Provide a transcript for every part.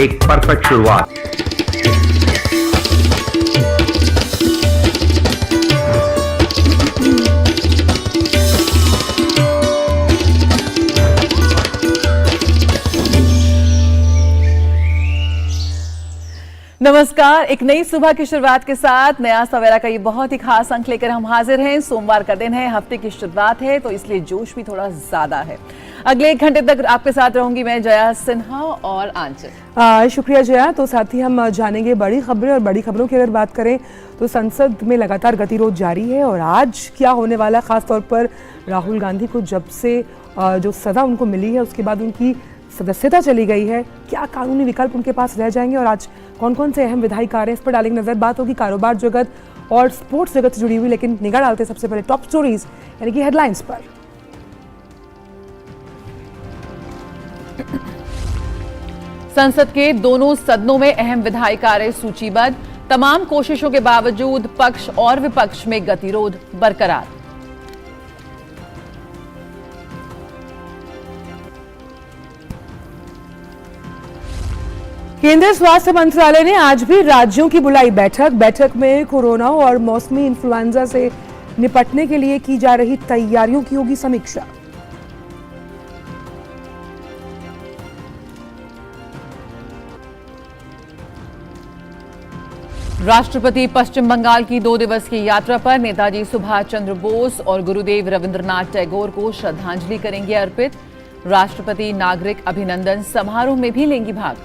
एक परफेक्ट शुरुआत। नमस्कार, एक नई सुबह की शुरुआत के साथ नया सवेरा का ये बहुत ही खास अंक लेकर हम हाजिर हैं। सोमवार का दिन है, हफ्ते की शुरुआत है, तो इसलिए जोश भी थोड़ा ज्यादा है। अगले 1 घंटे तक आपके साथ रहूंगी मैं, जया सिन्हा और आंचल। शुक्रिया जया। तो साथ ही हम जानेंगे बड़ी खबरें, और बड़ी खबरों की अगर बात करें तो संसद में लगातार गतिरोध जारी है। और आज क्या होने वाला, खास तौर पर राहुल गांधी को जब से जो सजा उनको मिली है उसके बाद उनकी सदस्यता चली गई है, क्या कानूनी विकल्प उनके पास रह जाएंगे और आज कौन कौन से अहम विधायी कार्य, इस पर डालेंगे नजर। बात होगी कारोबार जगत और स्पोर्ट्स जगत से जुड़ी हुई, लेकिन निगाह डालते सबसे पहले टॉप स्टोरीज यानी कि हेडलाइंस पर। संसद के दोनों सदनों में अहम विधायी कार्य सूचीबद्ध। तमाम कोशिशों के बावजूद पक्ष और विपक्ष में गतिरोध बरकरार। केंद्रीय स्वास्थ्य मंत्रालय ने आज भी राज्यों की बुलाई बैठक में कोरोना और मौसमी इन्फ्लुएंजा से निपटने के लिए की जा रही तैयारियों की होगी समीक्षा। राष्ट्रपति पश्चिम बंगाल की 2 दिवसीय यात्रा पर नेताजी सुभाष चंद्र बोस और गुरुदेव रविंद्रनाथ टैगोर को श्रद्धांजलि करेंगे अर्पित। राष्ट्रपति नागरिक अभिनंदन समारोह में भी लेंगी भाग।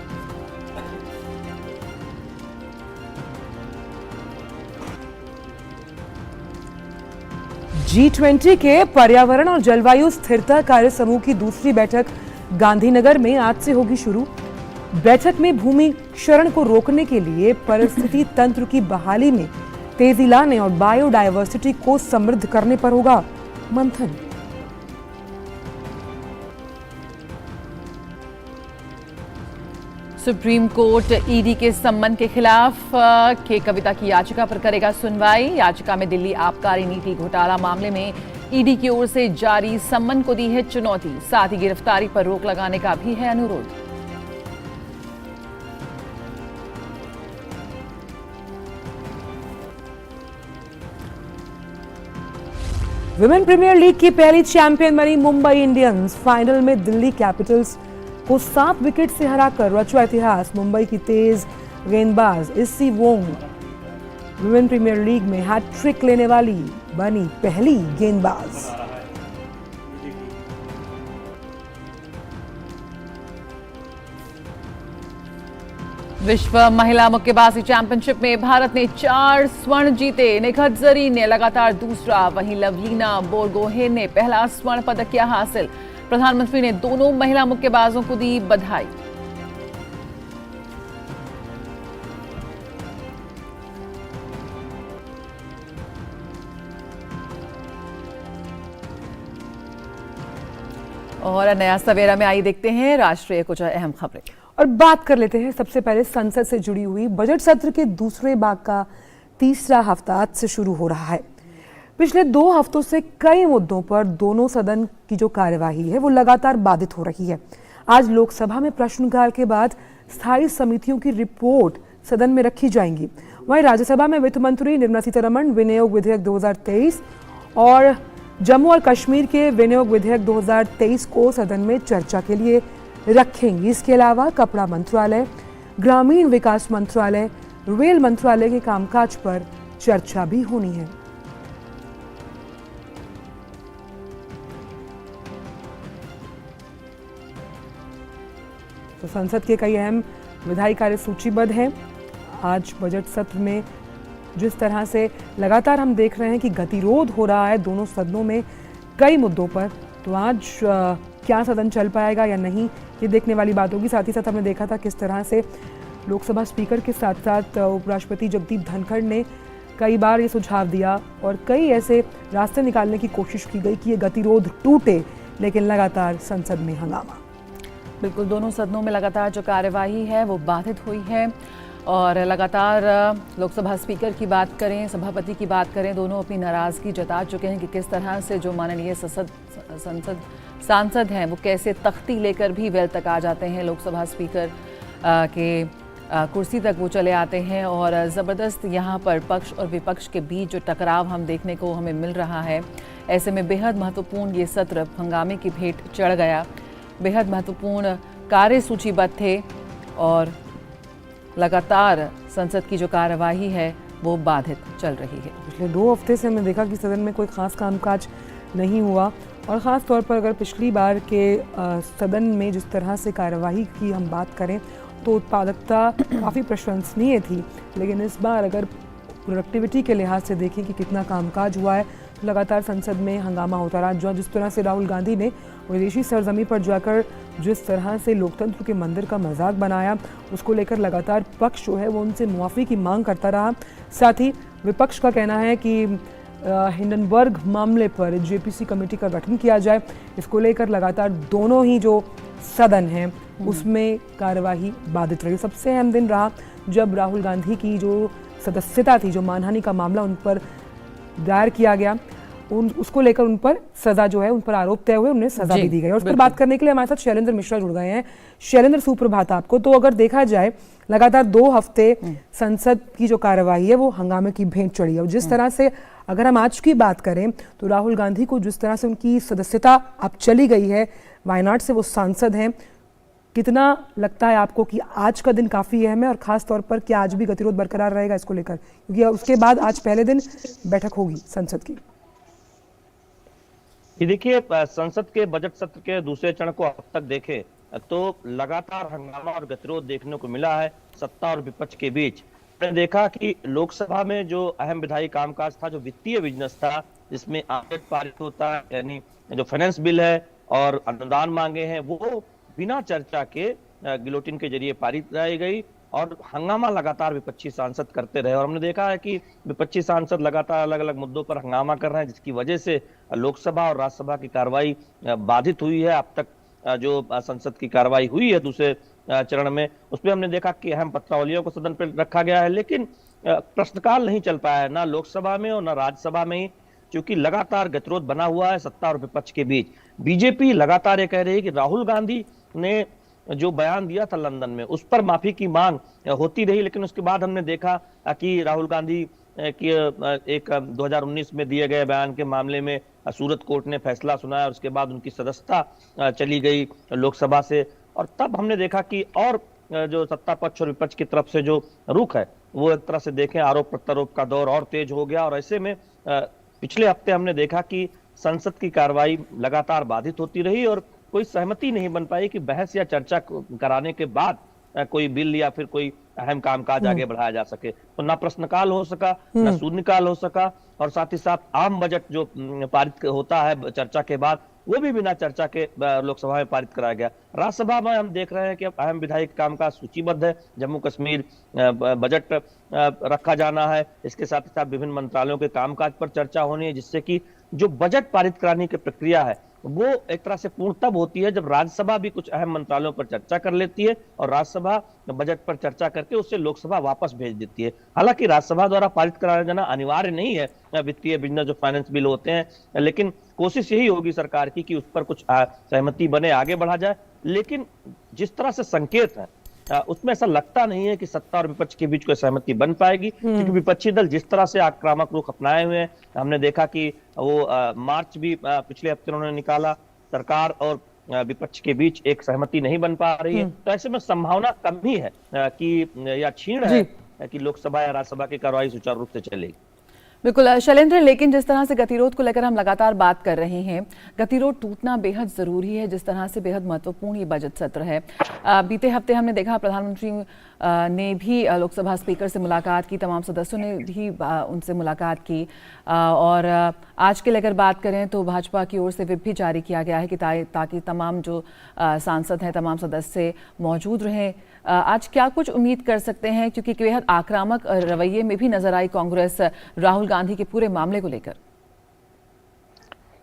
G20 के पर्यावरण और जलवायु स्थिरता कार्य समूह की दूसरी बैठक गांधीनगर में आज से होगी शुरू। बैठक में भूमि क्षरण को रोकने के लिए परिस्थिति तंत्र की बहाली में तेजी लाने और बायोडायवर्सिटी को समृद्ध करने पर होगा मंथन। सुप्रीम कोर्ट ईडी के सम्मन के खिलाफ के कविता की याचिका पर करेगा सुनवाई। याचिका में दिल्ली आबकारी नीति घोटाला मामले में ईडी की ओर से जारी सम्मन को दी है चुनौती। साथ ही गिरफ्तारी पर रोक लगाने का भी है अनुरोध। विमेन प्रीमियर लीग की पहली चैंपियन बनी मुंबई इंडियंस। फाइनल में दिल्ली कैपिटल्स को 7 विकेट से हराकर रचा इतिहास। मुंबई की तेज गेंदबाज इस्सी वोंग विमेन प्रीमियर लीग में हैट्रिक लेने वाली बनी पहली गेंदबाज। विश्व महिला मुक्केबाजी चैंपियनशिप में भारत ने 4 स्वर्ण जीते। निखत जरीन ने लगातार दूसरा, वहीं लवलीना बोरगोहेन ने पहला स्वर्ण पदक किया हासिल। प्रधानमंत्री ने दोनों महिला मुक्केबाजों को दी बधाई। और नया सवेरा में आई देखते हैं राष्ट्रीय कुछ अहम खबरें और बात कर लेते हैं सबसे पहले संसद से जुड़ी हुई। बजट सत्र के दूसरे भाग का तीसरा हफ्ता आज से शुरू हो रहा है। पिछले 2 हफ्तों से कई मुद्दों पर दोनों सदन की जो कार्यवाही है वो लगातार बाधित हो रही है। आज लोकसभा में प्रश्नकाल के बाद स्थायी समितियों की रिपोर्ट सदन में रखी जाएंगी। वहीं राज्यसभा में वित्त मंत्री निर्मला सीतारमण विनियोग विधेयक 2023 और जम्मू और कश्मीर के विनियोग विधेयक 2023 को सदन में चर्चा के लिए रखेंगी। इसके अलावा कपड़ा मंत्रालय, ग्रामीण विकास मंत्रालय, रेल मंत्रालय के कामकाज पर चर्चा भी होनी है। तो संसद के कई अहम विधायी कार्य सूचीबद्ध हैं। आज बजट सत्र में जिस तरह से लगातार हम देख रहे हैं कि गतिरोध हो रहा है दोनों सदनों में कई मुद्दों पर, तो आज क्या सदन चल पाएगा या नहीं, ये देखने वाली बात होगी। साथ ही साथ हमने देखा था किस तरह से लोकसभा स्पीकर के साथ साथ उपराष्ट्रपति जगदीप धनखड़ ने कई बार ये सुझाव दिया और कई ऐसे रास्ते निकालने की कोशिश की गई कि ये गतिरोध टूटे, लेकिन लगातार संसद में हंगामा। बिल्कुल, दोनों सदनों में लगातार जो कार्यवाही है वो बाधित हुई है और लगातार लोकसभा स्पीकर की बात करें, सभापति की बात करें, दोनों अपनी नाराजगी जता चुके हैं कि किस तरह से जो माननीय सांसद हैं वो कैसे तख्ती लेकर भी वेल तक आ जाते हैं लोकसभा स्पीकर के कुर्सी तक वो चले आते हैं और ज़बरदस्त यहाँ पर पक्ष और विपक्ष के बीच जो टकराव हम देखने को हमें मिल रहा है। ऐसे में बेहद महत्वपूर्ण ये सत्र हंगामे की भेंट चढ़ गया। बेहद महत्वपूर्ण कार्य सूचीबद्ध थे और लगातार संसद की जो कार्यवाही है वो बाधित चल रही है। पिछले 2 हफ्ते से हमने देखा कि सदन में कोई खास कामकाज नहीं हुआ और ख़ास तौर पर अगर पिछली बार के सदन में जिस तरह से कार्यवाही की हम बात करें तो उत्पादकता काफ़ी प्रशंसनीय थी, लेकिन इस बार अगर प्रोडक्टिविटी के लिहाज से देखें कि कितना कामकाज हुआ है तो लगातार संसद में हंगामा होता रहा। जो जिस तरह से राहुल गांधी ने विदेशी सरजमी पर जाकर जिस तरह से लोकतंत्र के मंदिर का मजाक बनाया, उसको लेकर लगातार पक्ष जो है वो उनसे मुआफ़ी की मांग करता रहा। साथ ही विपक्ष का कहना है कि हिंडनबर्ग मामले पर जेपीसी कमेटी का गठन किया जाए। इसको लेकर लगातार दोनों ही जो सदन हैं उसमें कार्यवाही बाधित रही। सबसे अहम दिन रहा जब राहुल गांधी की जो सदस्यता थी, जो मानहानि का मामला उन पर दायर किया गया, उसको लेकर उन पर सजा जो है, उन पर आरोप तय हुए, उन्हें सजा भी दी गई। और उस पर बात करने के लिए हमारे साथ शैलेंद्र मिश्रा जुड़ गए हैं। शैलेंद्र, सुप्रभात आपको। तो अगर देखा जाए लगातार 2 हफ्ते संसद की जो कार्यवाही है वो हंगामे की भेंट चढ़ी है और जिस तरह से अगर हम आज की बात करें तो राहुल गांधी को जिस तरह से उनकी सदस्यता अब चली गई है, वायनाड से वो सांसद हैं, कितना लगता है आपको कि आज का दिन काफ़ी अहम है और ख़ास तौर पर क्या आज भी गतिरोध बरकरार रहेगा इसको लेकर, क्योंकि उसके बाद आज पहले दिन बैठक होगी संसद की? ये देखिए, संसद के बजट सत्र के दूसरे चरण को अब तक देखें तो लगातार हंगामा और गतिरोध देखने को मिला है सत्ता और विपक्ष के बीच। हमने देखा कि लोकसभा में जो अहम विधायी कामकाज था, जो वित्तीय बिजनेस था, जिसमें बजट पारित होता है, यानी जो फाइनेंस बिल है और अनुदान मांगे हैं, वो बिना चर्चा के गिलोटिन के जरिए पारित कराई गई और हंगामा लगातार विपक्षी सांसद करते रहे। और हमने देखा है कि विपक्षी सांसद लगातार अलग अलग मुद्दों पर हंगामा कर रहे हैं, जिसकी वजह से लोकसभा और राज्यसभा की कार्रवाई बाधित हुई है। अब तक जो संसद की कार्रवाई हुई है दूसरे चरण में, उसमें हमने देखा कि अहम पत्रावलियों को सदन पर रखा गया है, लेकिन प्रश्नकाल नहीं चल पाया है, ना लोकसभा में और ना राज्यसभा में ही, क्योंकि लगातार गतिरोध बना हुआ है सत्ता और विपक्ष के बीच। बीजेपी लगातार ये कह रही है कि राहुल गांधी ने जो बयान दिया था लंदन में, उस पर माफी की मांग होती रही, लेकिन उसके बाद हमने देखा कि राहुल गांधी की एक 2019 में दिए गए बयान के मामले में सूरत कोर्ट ने फैसला सुनाया और उसके बाद उनकी सदस्यता चली गई लोकसभा से। और तब हमने देखा कि और जो सत्ता पक्ष और विपक्ष की तरफ से जो रुख है वो एक तरह से देखें आरोप प्रत्यारोप का दौर और तेज हो गया। और ऐसे में पिछले हफ्ते हमने देखा कि संसद की कार्रवाई लगातार बाधित होती रही और कोई सहमति नहीं बन पाई कि बहस या चर्चा कराने के बाद कोई बिल या फिर कोई अहम कामकाज आगे बढ़ाया जा सके। तो ना प्रश्नकाल हो सका, ना शून्यकाल हो सका, और साथ ही साथ आम बजट जो पारित होता है चर्चा के बाद, वो भी बिना चर्चा के लोकसभा में पारित कराया गया। राज्यसभा में हम देख रहे हैं कि अब अहम विधायी कामकाज सूचीबद्ध है, जम्मू कश्मीर बजट रखा जाना है, इसके साथ ही साथ विभिन्न मंत्रालयों के कामकाज पर चर्चा होनी है, जिससे कि जो बजट पारित कराने की प्रक्रिया है वो एक तरह से पूर्ण तब होती है जब राज्यसभा भी कुछ अहम मंत्रालयों पर चर्चा कर लेती है और राज्यसभा बजट पर चर्चा करके उससे लोकसभा वापस भेज देती है। हालांकि राज्यसभा द्वारा पारित कराया जाना अनिवार्य नहीं है वित्तीय बिजनेस जो फाइनेंस बिल होते हैं, लेकिन कोशिश यही होगी सरकार की कि उस पर कुछ सहमति बने, आगे बढ़ा जाए। लेकिन जिस तरह से संकेत है उसमें ऐसा लगता नहीं है कि सत्ता और विपक्ष के बीच कोई सहमति बन पाएगी, क्योंकि विपक्षी दल जिस तरह से आक्रामक रुख अपनाए हुए हैं, हमने देखा कि वो मार्च भी पिछले हफ्ते उन्होंने निकाला, सरकार और विपक्ष के बीच एक सहमति नहीं बन पा रही है। तो ऐसे में संभावना कम ही है कि या क्षीण है कि लोकसभा या राज्यसभा की कार्रवाई सुचारू रूप से चलेगी। बिल्कुल शैलेंद्र, लेकिन जिस तरह से गतिरोध को लेकर हम लगातार बात कर रहे हैं, गतिरोध टूटना बेहद ज़रूरी है, जिस तरह से बेहद महत्वपूर्ण ये बजट सत्र है। बीते हफ्ते हमने देखा प्रधानमंत्री ने भी लोकसभा स्पीकर से मुलाकात की, तमाम सदस्यों ने भी उनसे मुलाकात की, और आज के लेकर बात करें तो भाजपा की ओर से व्हिप भी जारी किया गया है कि ताकि तमाम जो सांसद हैं, तमाम सदस्य मौजूद रहें। आज क्या कुछ उम्मीद कर सकते हैं, क्योंकि बेहद आक्रामक रवैये में भी नजर आई कांग्रेस राहुल गांधी के पूरे मामले को लेकर?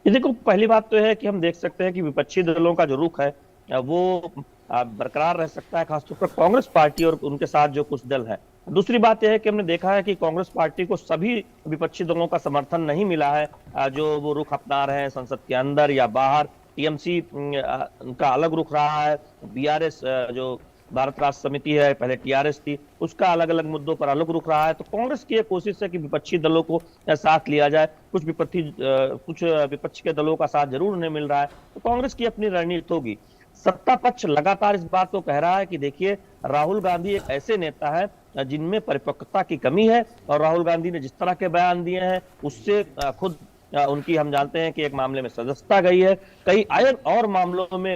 ये देखो, पहली बात तो है कि हम देख सकते हैं कि विपक्षी दलों का जो रुख है वो बरकरार रह सकता है, खासतौर पर कांग्रेस पार्टी और उनके साथ जो कुछ दल है। दूसरी बात यह है कि हमने देखा है कि कांग्रेस पार्टी को सभी विपक्षी दलों का समर्थन नहीं मिला है, जो वो रुख अपना रहे हैं संसद के अंदर या बाहर। टीएमसी का अलग रुख रहा है, बीआरएस जो भारत राष्ट्र समिति है, पहले टीआरएस थी, उसका अलग अलग मुद्दों पर अलग रुख रहा है। तो कांग्रेस की ये कोशिश है कि विपक्षी दलों को साथ लिया जाए। कुछ विपक्ष के दलों का साथ जरूर उन्हें मिल रहा है, तो कांग्रेस की अपनी रणनीति होगी। सत्ता पक्ष लगातार इस बात को कह रहा है कि देखिए, राहुल गांधी एक ऐसे नेता है जिनमें परिपक्वता की कमी है, और राहुल गांधी ने जिस तरह के बयान दिए हैं उससे खुद उनकी, हम जानते हैं कि एक मामले में सदस्यता गई है, कई और मामलों में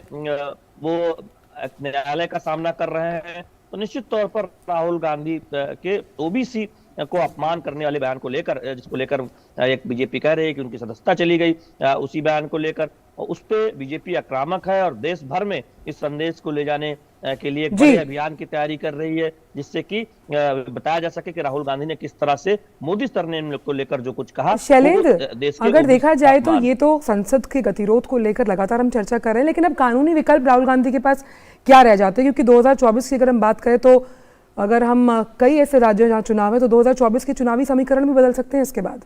वो न्यायालय का सामना कर रहे हैं। तो निश्चित तौर पर राहुल गांधी के ओबीसी को अपमान करने वाले बयान को लेकर, जिसको लेकर एक बीजेपी कह रही है कि उनकी सदस्यता चली गई, उसी बयान को लेकर उस पे बीजेपी आक्रामक है और देश भर में इस संदेश को ले जाने के लिए एक बड़े अभियान की तैयारी कर रही है, जिससे कि बताया जा सके कि राहुल गांधी ने किस तरह से मोदी सर ने इन को लेकर जो कुछ कहा। शैलेंद्र, अगर देखा जाए तो ये तो संसद के गतिरोध को लेकर लगातार हम चर्चा कर रहे हैं, लेकिन अब कानूनी विकल्प राहुल गांधी के पास क्या रह जाते हैं? क्योंकि 2024 की अगर हम बात करें तो अगर हम कई ऐसे राज्यों जहाँ चुनाव है तो 2024 के चुनावी समीकरण भी बदल सकते हैं इसके बाद।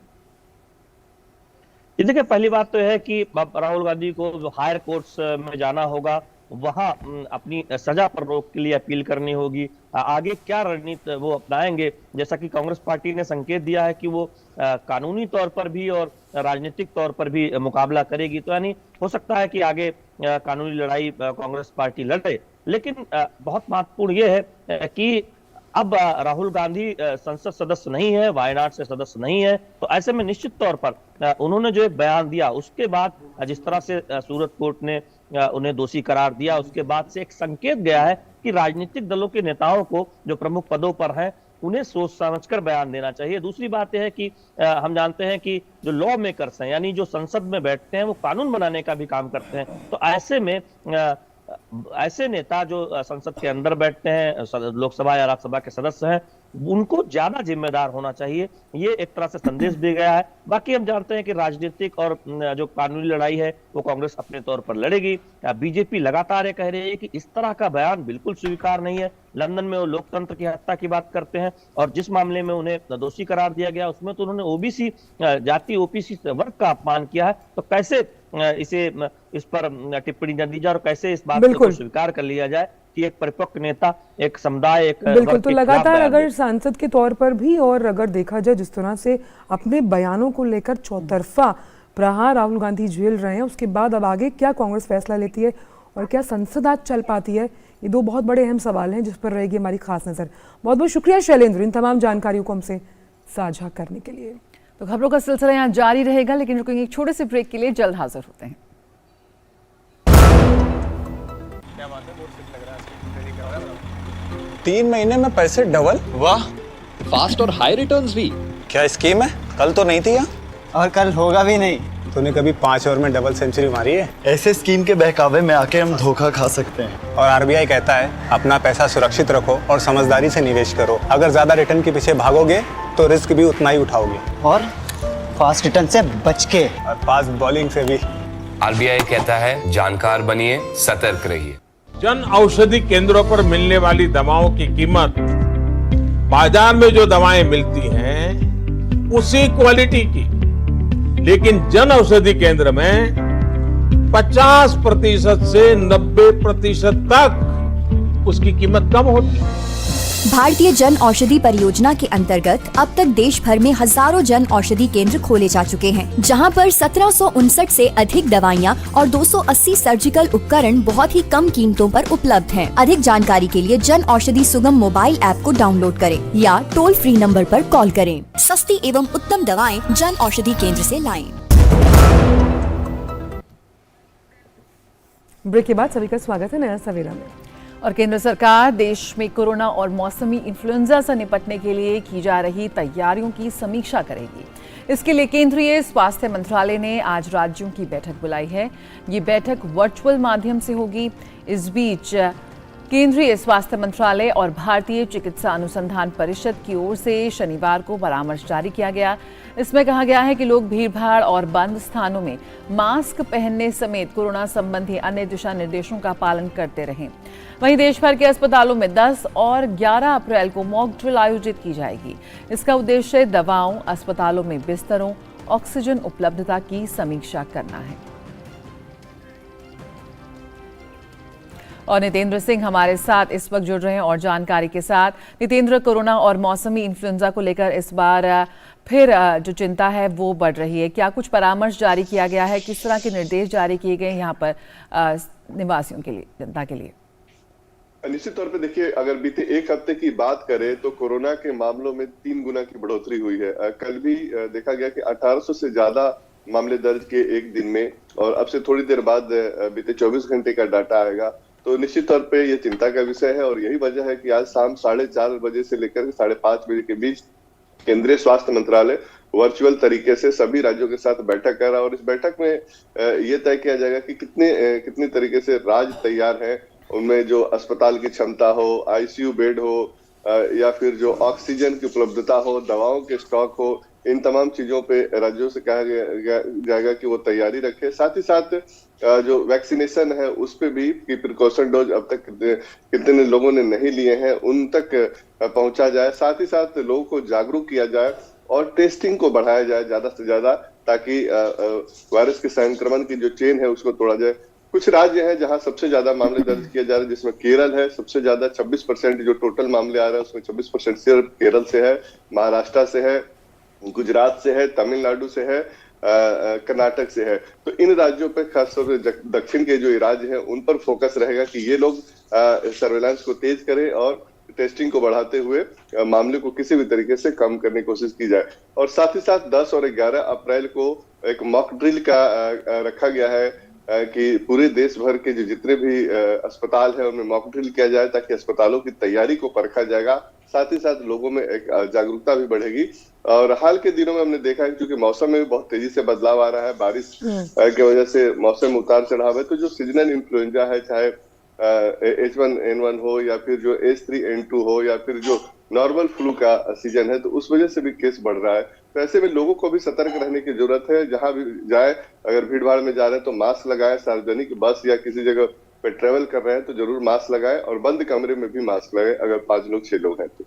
देखिए, पहली बात तो है कि राहुल गांधी को हायर कोर्ट्स में जाना होगा, वहां अपनी सजा पर रोक के लिए अपील करनी होगी। आगे क्या रणनीति वो अपनाएंगे, जैसा कि कांग्रेस पार्टी ने संकेत दिया है कि वो कानूनी तौर पर भी और राजनीतिक तौर पर भी मुकाबला करेगी। तो यानी हो सकता है कि आगे कानूनी लड़ाई कांग्रेस पार्टी लड़े, लेकिन बहुत महत्वपूर्ण ये है कि अब राहुल गांधी संसद सदस्य नहीं है, वायनाड से सदस्य नहीं है, तो ऐसे में निश्चित तौर पर उन्होंने जो एक बयान दिया उसके बाद, जिस तरह से सूरत कोर्ट ने उन्हें दोषी करार दिया, उसके बाद से एक संकेत गया है कि राजनीतिक दलों के नेताओं को जो प्रमुख पदों पर हैं उन्हें सोच समझकर बयान देना चाहिए। दूसरी बात यह है कि हम जानते हैं कि जो लॉ मेकर्स हैं, यानी जो संसद में बैठते हैं, वो कानून बनाने का भी काम करते हैं। तो ऐसे में ऐसे नेता जो संसद के अंदर बैठते हैं, लोकसभा या राज्यसभा के सदस्य हैं, उनको ज्यादा जिम्मेदार होना चाहिए, ये एक तरह से संदेश दिया गया है। बाकी हम जानते हैं कि राजनीतिक और जो कानूनी लड़ाई है वो कांग्रेस अपने तौर पर लड़ेगी। बीजेपी लगातार ये कह रही है कि इस तरह का बयान बिल्कुल स्वीकार नहीं है। लंदन में वो लोकतंत्र की हत्या की बात करते हैं, और जिस मामले में उन्हें दोषी करार दिया गया उसमें तो उन्होंने ओबीसी जाति, ओबीसी वर्ग का अपमान किया है। तो कैसे इस पर टिप्पणी न दी जाए और कैसे इस बात को स्वीकार कर लिया जाए कि एक परिपक्व नेता, एक समुदाय, एक बिल्कुल। तो लगातार अगर सांसद के तौर पर भी, और अगर देखा जाए जिस तरह से अपने बयानों को लेकर चौतरफा प्रहार राहुल गांधी झेल रहे हैं, उसके बाद अब आगे क्या कांग्रेस फैसला लेती है और क्या संसद आज चल पाती है, ये दो बहुत बड़े अहम सवाल हैं जिस पर रहेगी हमारी खास नजर। बहुत बहुत शुक्रिया शैलेंद्र इन तमाम जानकारियों को हमसे साझा करने के लिए। तो खबरों का सिलसिला यहाँ जारी रहेगा, लेकिन रुकेंगे एक छोटे से ब्रेक के लिए, जल्द हाजिर होते हैं। क्या बात है, बहुत सही लग रहा है। 3 महीने में पैसे डबल, वाह, फास्ट और हाई रिटर्न्स भी। क्या स्कीम है? कल तो नहीं थी यहाँ, और कल होगा भी नहीं। तूने कभी 5 ओवर में डबल सेंचुरी मारी है? ऐसे स्कीम के बहकावे में आके हम धोखा खा सकते हैं। और आरबीआई कहता है अपना पैसा सुरक्षित रखो और समझदारी से निवेश करो। अगर ज्यादा रिटर्न के पीछे भागोगे तो रिस्क भी उतना ही उठाओगे, और फास्ट रिटर्न से बच के, और फास्ट बॉलिंग से भी। आरबीआई कहता है जानकार बनिए, सतर्क रहिए। जन औषधि केंद्रों पर मिलने वाली दवाओं की कीमत बाजार में जो दवाएं मिलती हैं उसी क्वालिटी की, लेकिन जन औषधि केंद्र में 50% से 90% तक उसकी कीमत कम होती है। भारतीय जन औषधि परियोजना के अंतर्गत अब तक देश भर में हजारों जन औषधि केंद्र खोले जा चुके हैं, जहां पर 1759 से अधिक दवाइयां और 280 सर्जिकल उपकरण बहुत ही कम कीमतों पर उपलब्ध हैं। अधिक जानकारी के लिए जन औषधि सुगम मोबाइल ऐप को डाउनलोड करें या टोल फ्री नंबर पर कॉल करें। सस्ती एवं उत्तम दवाएं जन औषधि केंद्र से लाएं। ब्रेक के बाद सभी का स्वागत है नया सवेरा में। और केंद्र सरकार देश में कोरोना और मौसमी इन्फ्लुएंजा से निपटने के लिए की जा रही तैयारियों की समीक्षा करेगी। इसके लिए केंद्रीय स्वास्थ्य मंत्रालय ने आज राज्यों की बैठक बुलाई है। ये बैठक वर्चुअल माध्यम से होगी। इस बीच केंद्रीय स्वास्थ्य मंत्रालय और भारतीय चिकित्सा अनुसंधान परिषद की ओर से शनिवार को परामर्श जारी किया गया। इसमें कहा गया है कि लोग भीड़भाड़ और बंद स्थानों में मास्क पहनने समेत कोरोना संबंधी अन्य दिशा निर्देशों का पालन करते रहें। वहीं देश भर के अस्पतालों में 10 और 11 अप्रैल को मॉक ड्रिल आयोजित की जाएगी। इसका उद्देश्य दवाओं, अस्पतालों में बिस्तरों, ऑक्सीजन उपलब्धता की समीक्षा करना है। और नितेंद्र सिंह हमारे साथ इस वक्त जुड़ रहे हैं और जानकारी के साथ। नितेंद्र, कोरोना और मौसमी इन्फ्लुएंजा को लेकर इस बार फिर जो चिंता है वो बढ़ रही है। क्या कुछ परामर्श जारी किया गया है? किस तरह के निर्देश जारी किए गए यहाँ पर निवासियों के लिए, जनता के लिए? निश्चित तौर पे देखिए, अगर बीते एक हफ्ते की बात करें तो कोरोना के मामलों में 3 गुना की बढ़ोतरी हुई है। कल भी देखा गया कि 1800 से ज्यादा मामले दर्ज किए एक दिन में, और अब से थोड़ी देर बाद बीते 24 घंटे का डाटा आएगा। तो निश्चित तौर पे ये चिंता का विषय है, और यही वजह है कि आज शाम 4:30 बजे से लेकर 5:30 बजे के बीच केंद्रीय स्वास्थ्य मंत्रालय वर्चुअल तरीके से सभी राज्यों के साथ बैठक कर रहा है। और इस बैठक में ये तय किया जाएगा कि कितनी तरीके से राज्य तैयार है, उनमें जो अस्पताल की क्षमता हो, आईसीयू बेड हो, या फिर जो ऑक्सीजन की उपलब्धता हो, दवाओं के स्टॉक हो, इन तमाम चीजों पे राज्यों से कहा जाएगा कि वो तैयारी रखे। साथ ही साथ जो वैक्सीनेशन है उस पे भी कि प्रिकॉशन डोज अब तक कितने लोगों ने नहीं लिए हैं उन तक पहुंचा जाए। साथ ही साथ लोगों को जागरूक किया जाए और टेस्टिंग को बढ़ाया जाए ज्यादा से ज्यादा, ताकि वायरस के संक्रमण की जो चेन है उसको तोड़ा जाए। कुछ राज्य हैं जहां सबसे ज्यादा मामले दर्ज किए जा रहे हैं, जिसमें केरल है सबसे ज्यादा, 26% जो टोटल मामले आ रहे हैं उसमें 26% सिर्फ केरल से है, महाराष्ट्र से है, गुजरात से है, तमिलनाडु से है, कर्नाटक से है। तो इन राज्यों पे खासतौर से दक्षिण के जो राज्य हैं उन पर फोकस रहेगा कि ये लोग सर्वेलांस को तेज करें और टेस्टिंग को बढ़ाते हुए मामले को किसी भी तरीके से कम करने की कोशिश की जाए। और साथ ही साथ 10 और 11 अप्रैल को एक मॉक ड्रिल का रखा गया है कि पूरे देश भर के जो जितने भी अस्पताल है उनमें मॉक ड्रिल किया जाए, ताकि अस्पतालों की तैयारी को परखा जाएगा। साथ ही साथ लोगों में एक जागरूकता भी बढ़ेगी। और हाल के दिनों में हमने देखा है क्योंकि मौसम में भी बहुत तेजी से बदलाव आ रहा है, बारिश की वजह से मौसम उतार चढ़ाव है, तो जो सीजनल इन्फ्लुएंजा है, चाहे H1N1 हो या फिर जो H3N2 हो या फिर जो नॉर्मल फ्लू का सीजन है, तो उस वजह से भी केस बढ़ रहा है। तो ऐसे में लोगों को भी सतर्क रहने की जरूरत है। जहां भी जाए, अगर भीड़ भाड़ में जा रहे हैं तो मास्क लगाएं, सार्वजनिक बस या किसी जगह पे ट्रेवल कर रहे हैं तो जरूर मास्क लगाएं, और बंद कमरे में भी मास्क लगाएं अगर 5 लोग 6 लोग हैं तो।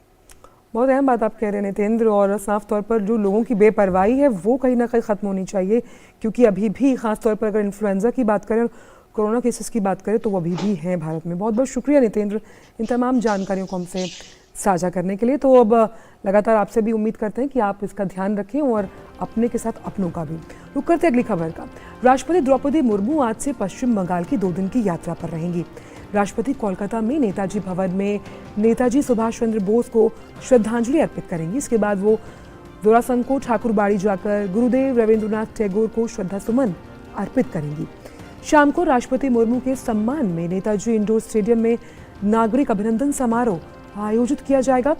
बहुत अहम बात आप कह रहे हैं नितेंद्र, और साफ तौर पर जो लोगों की बेपरवाही है वो कहीं ना कहीं ख़त्म होनी चाहिए, क्योंकि अभी भी खास तौर पर अगर इन्फ्लुएंजा की बात करें, कोरोना केसेस की बात करें, तो वो अभी भी हैं भारत में। बहुत बहुत शुक्रिया नितेंद्र इन तमाम जानकारियों को हमसे साझा करने के लिए। तो अब लगातार आपसे भी उम्मीद करते हैं कि आप इसका ध्यान रखें और अपने के साथ अपनों का भी। रुक करते अगली खबर का। राष्ट्रपति द्रौपदी मुर्मू आज से पश्चिम बंगाल की 2 दिन की यात्रा पर रहेंगी। राष्ट्रपति कोलकाता में नेताजी भवन में नेताजी सुभाष चंद्र बोस को श्रद्धांजलि अर्पित करेंगी। इसके बाद वो जोरासंको ठाकुरबाड़ी जाकर गुरुदेव रविंद्रनाथ टैगोर को श्रद्धासुमन अर्पित करेंगी। शाम को राष्ट्रपति मुर्मू के सम्मान में नेताजी इंडोर स्टेडियम में नागरिक अभिनंदन समारोह आयोजित किया जाएगा।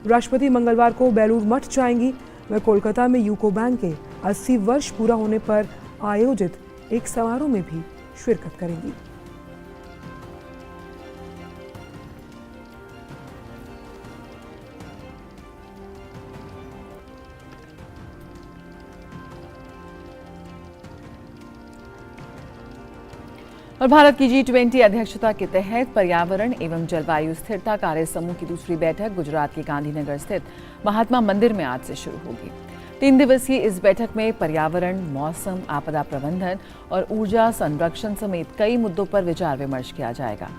राष्ट्रपति मंगलवार को बेलूर मठ जाएंगी। वह कोलकाता में यूको बैंक के 80 वर्ष पूरा होने पर आयोजित एक समारोह में भी शिरकत करेंगी। और भारत की G20 अध्यक्षता के तहत पर्यावरण एवं जलवायु स्थिरता कार्य समूह की दूसरी बैठक गुजरात के गांधीनगर स्थित महात्मा मंदिर में आज से शुरू होगी। 3 दिवसीय इस बैठक में पर्यावरण, मौसम, आपदा प्रबंधन और ऊर्जा संरक्षण समेत कई मुद्दों पर विचार विमर्श किया जाएगा।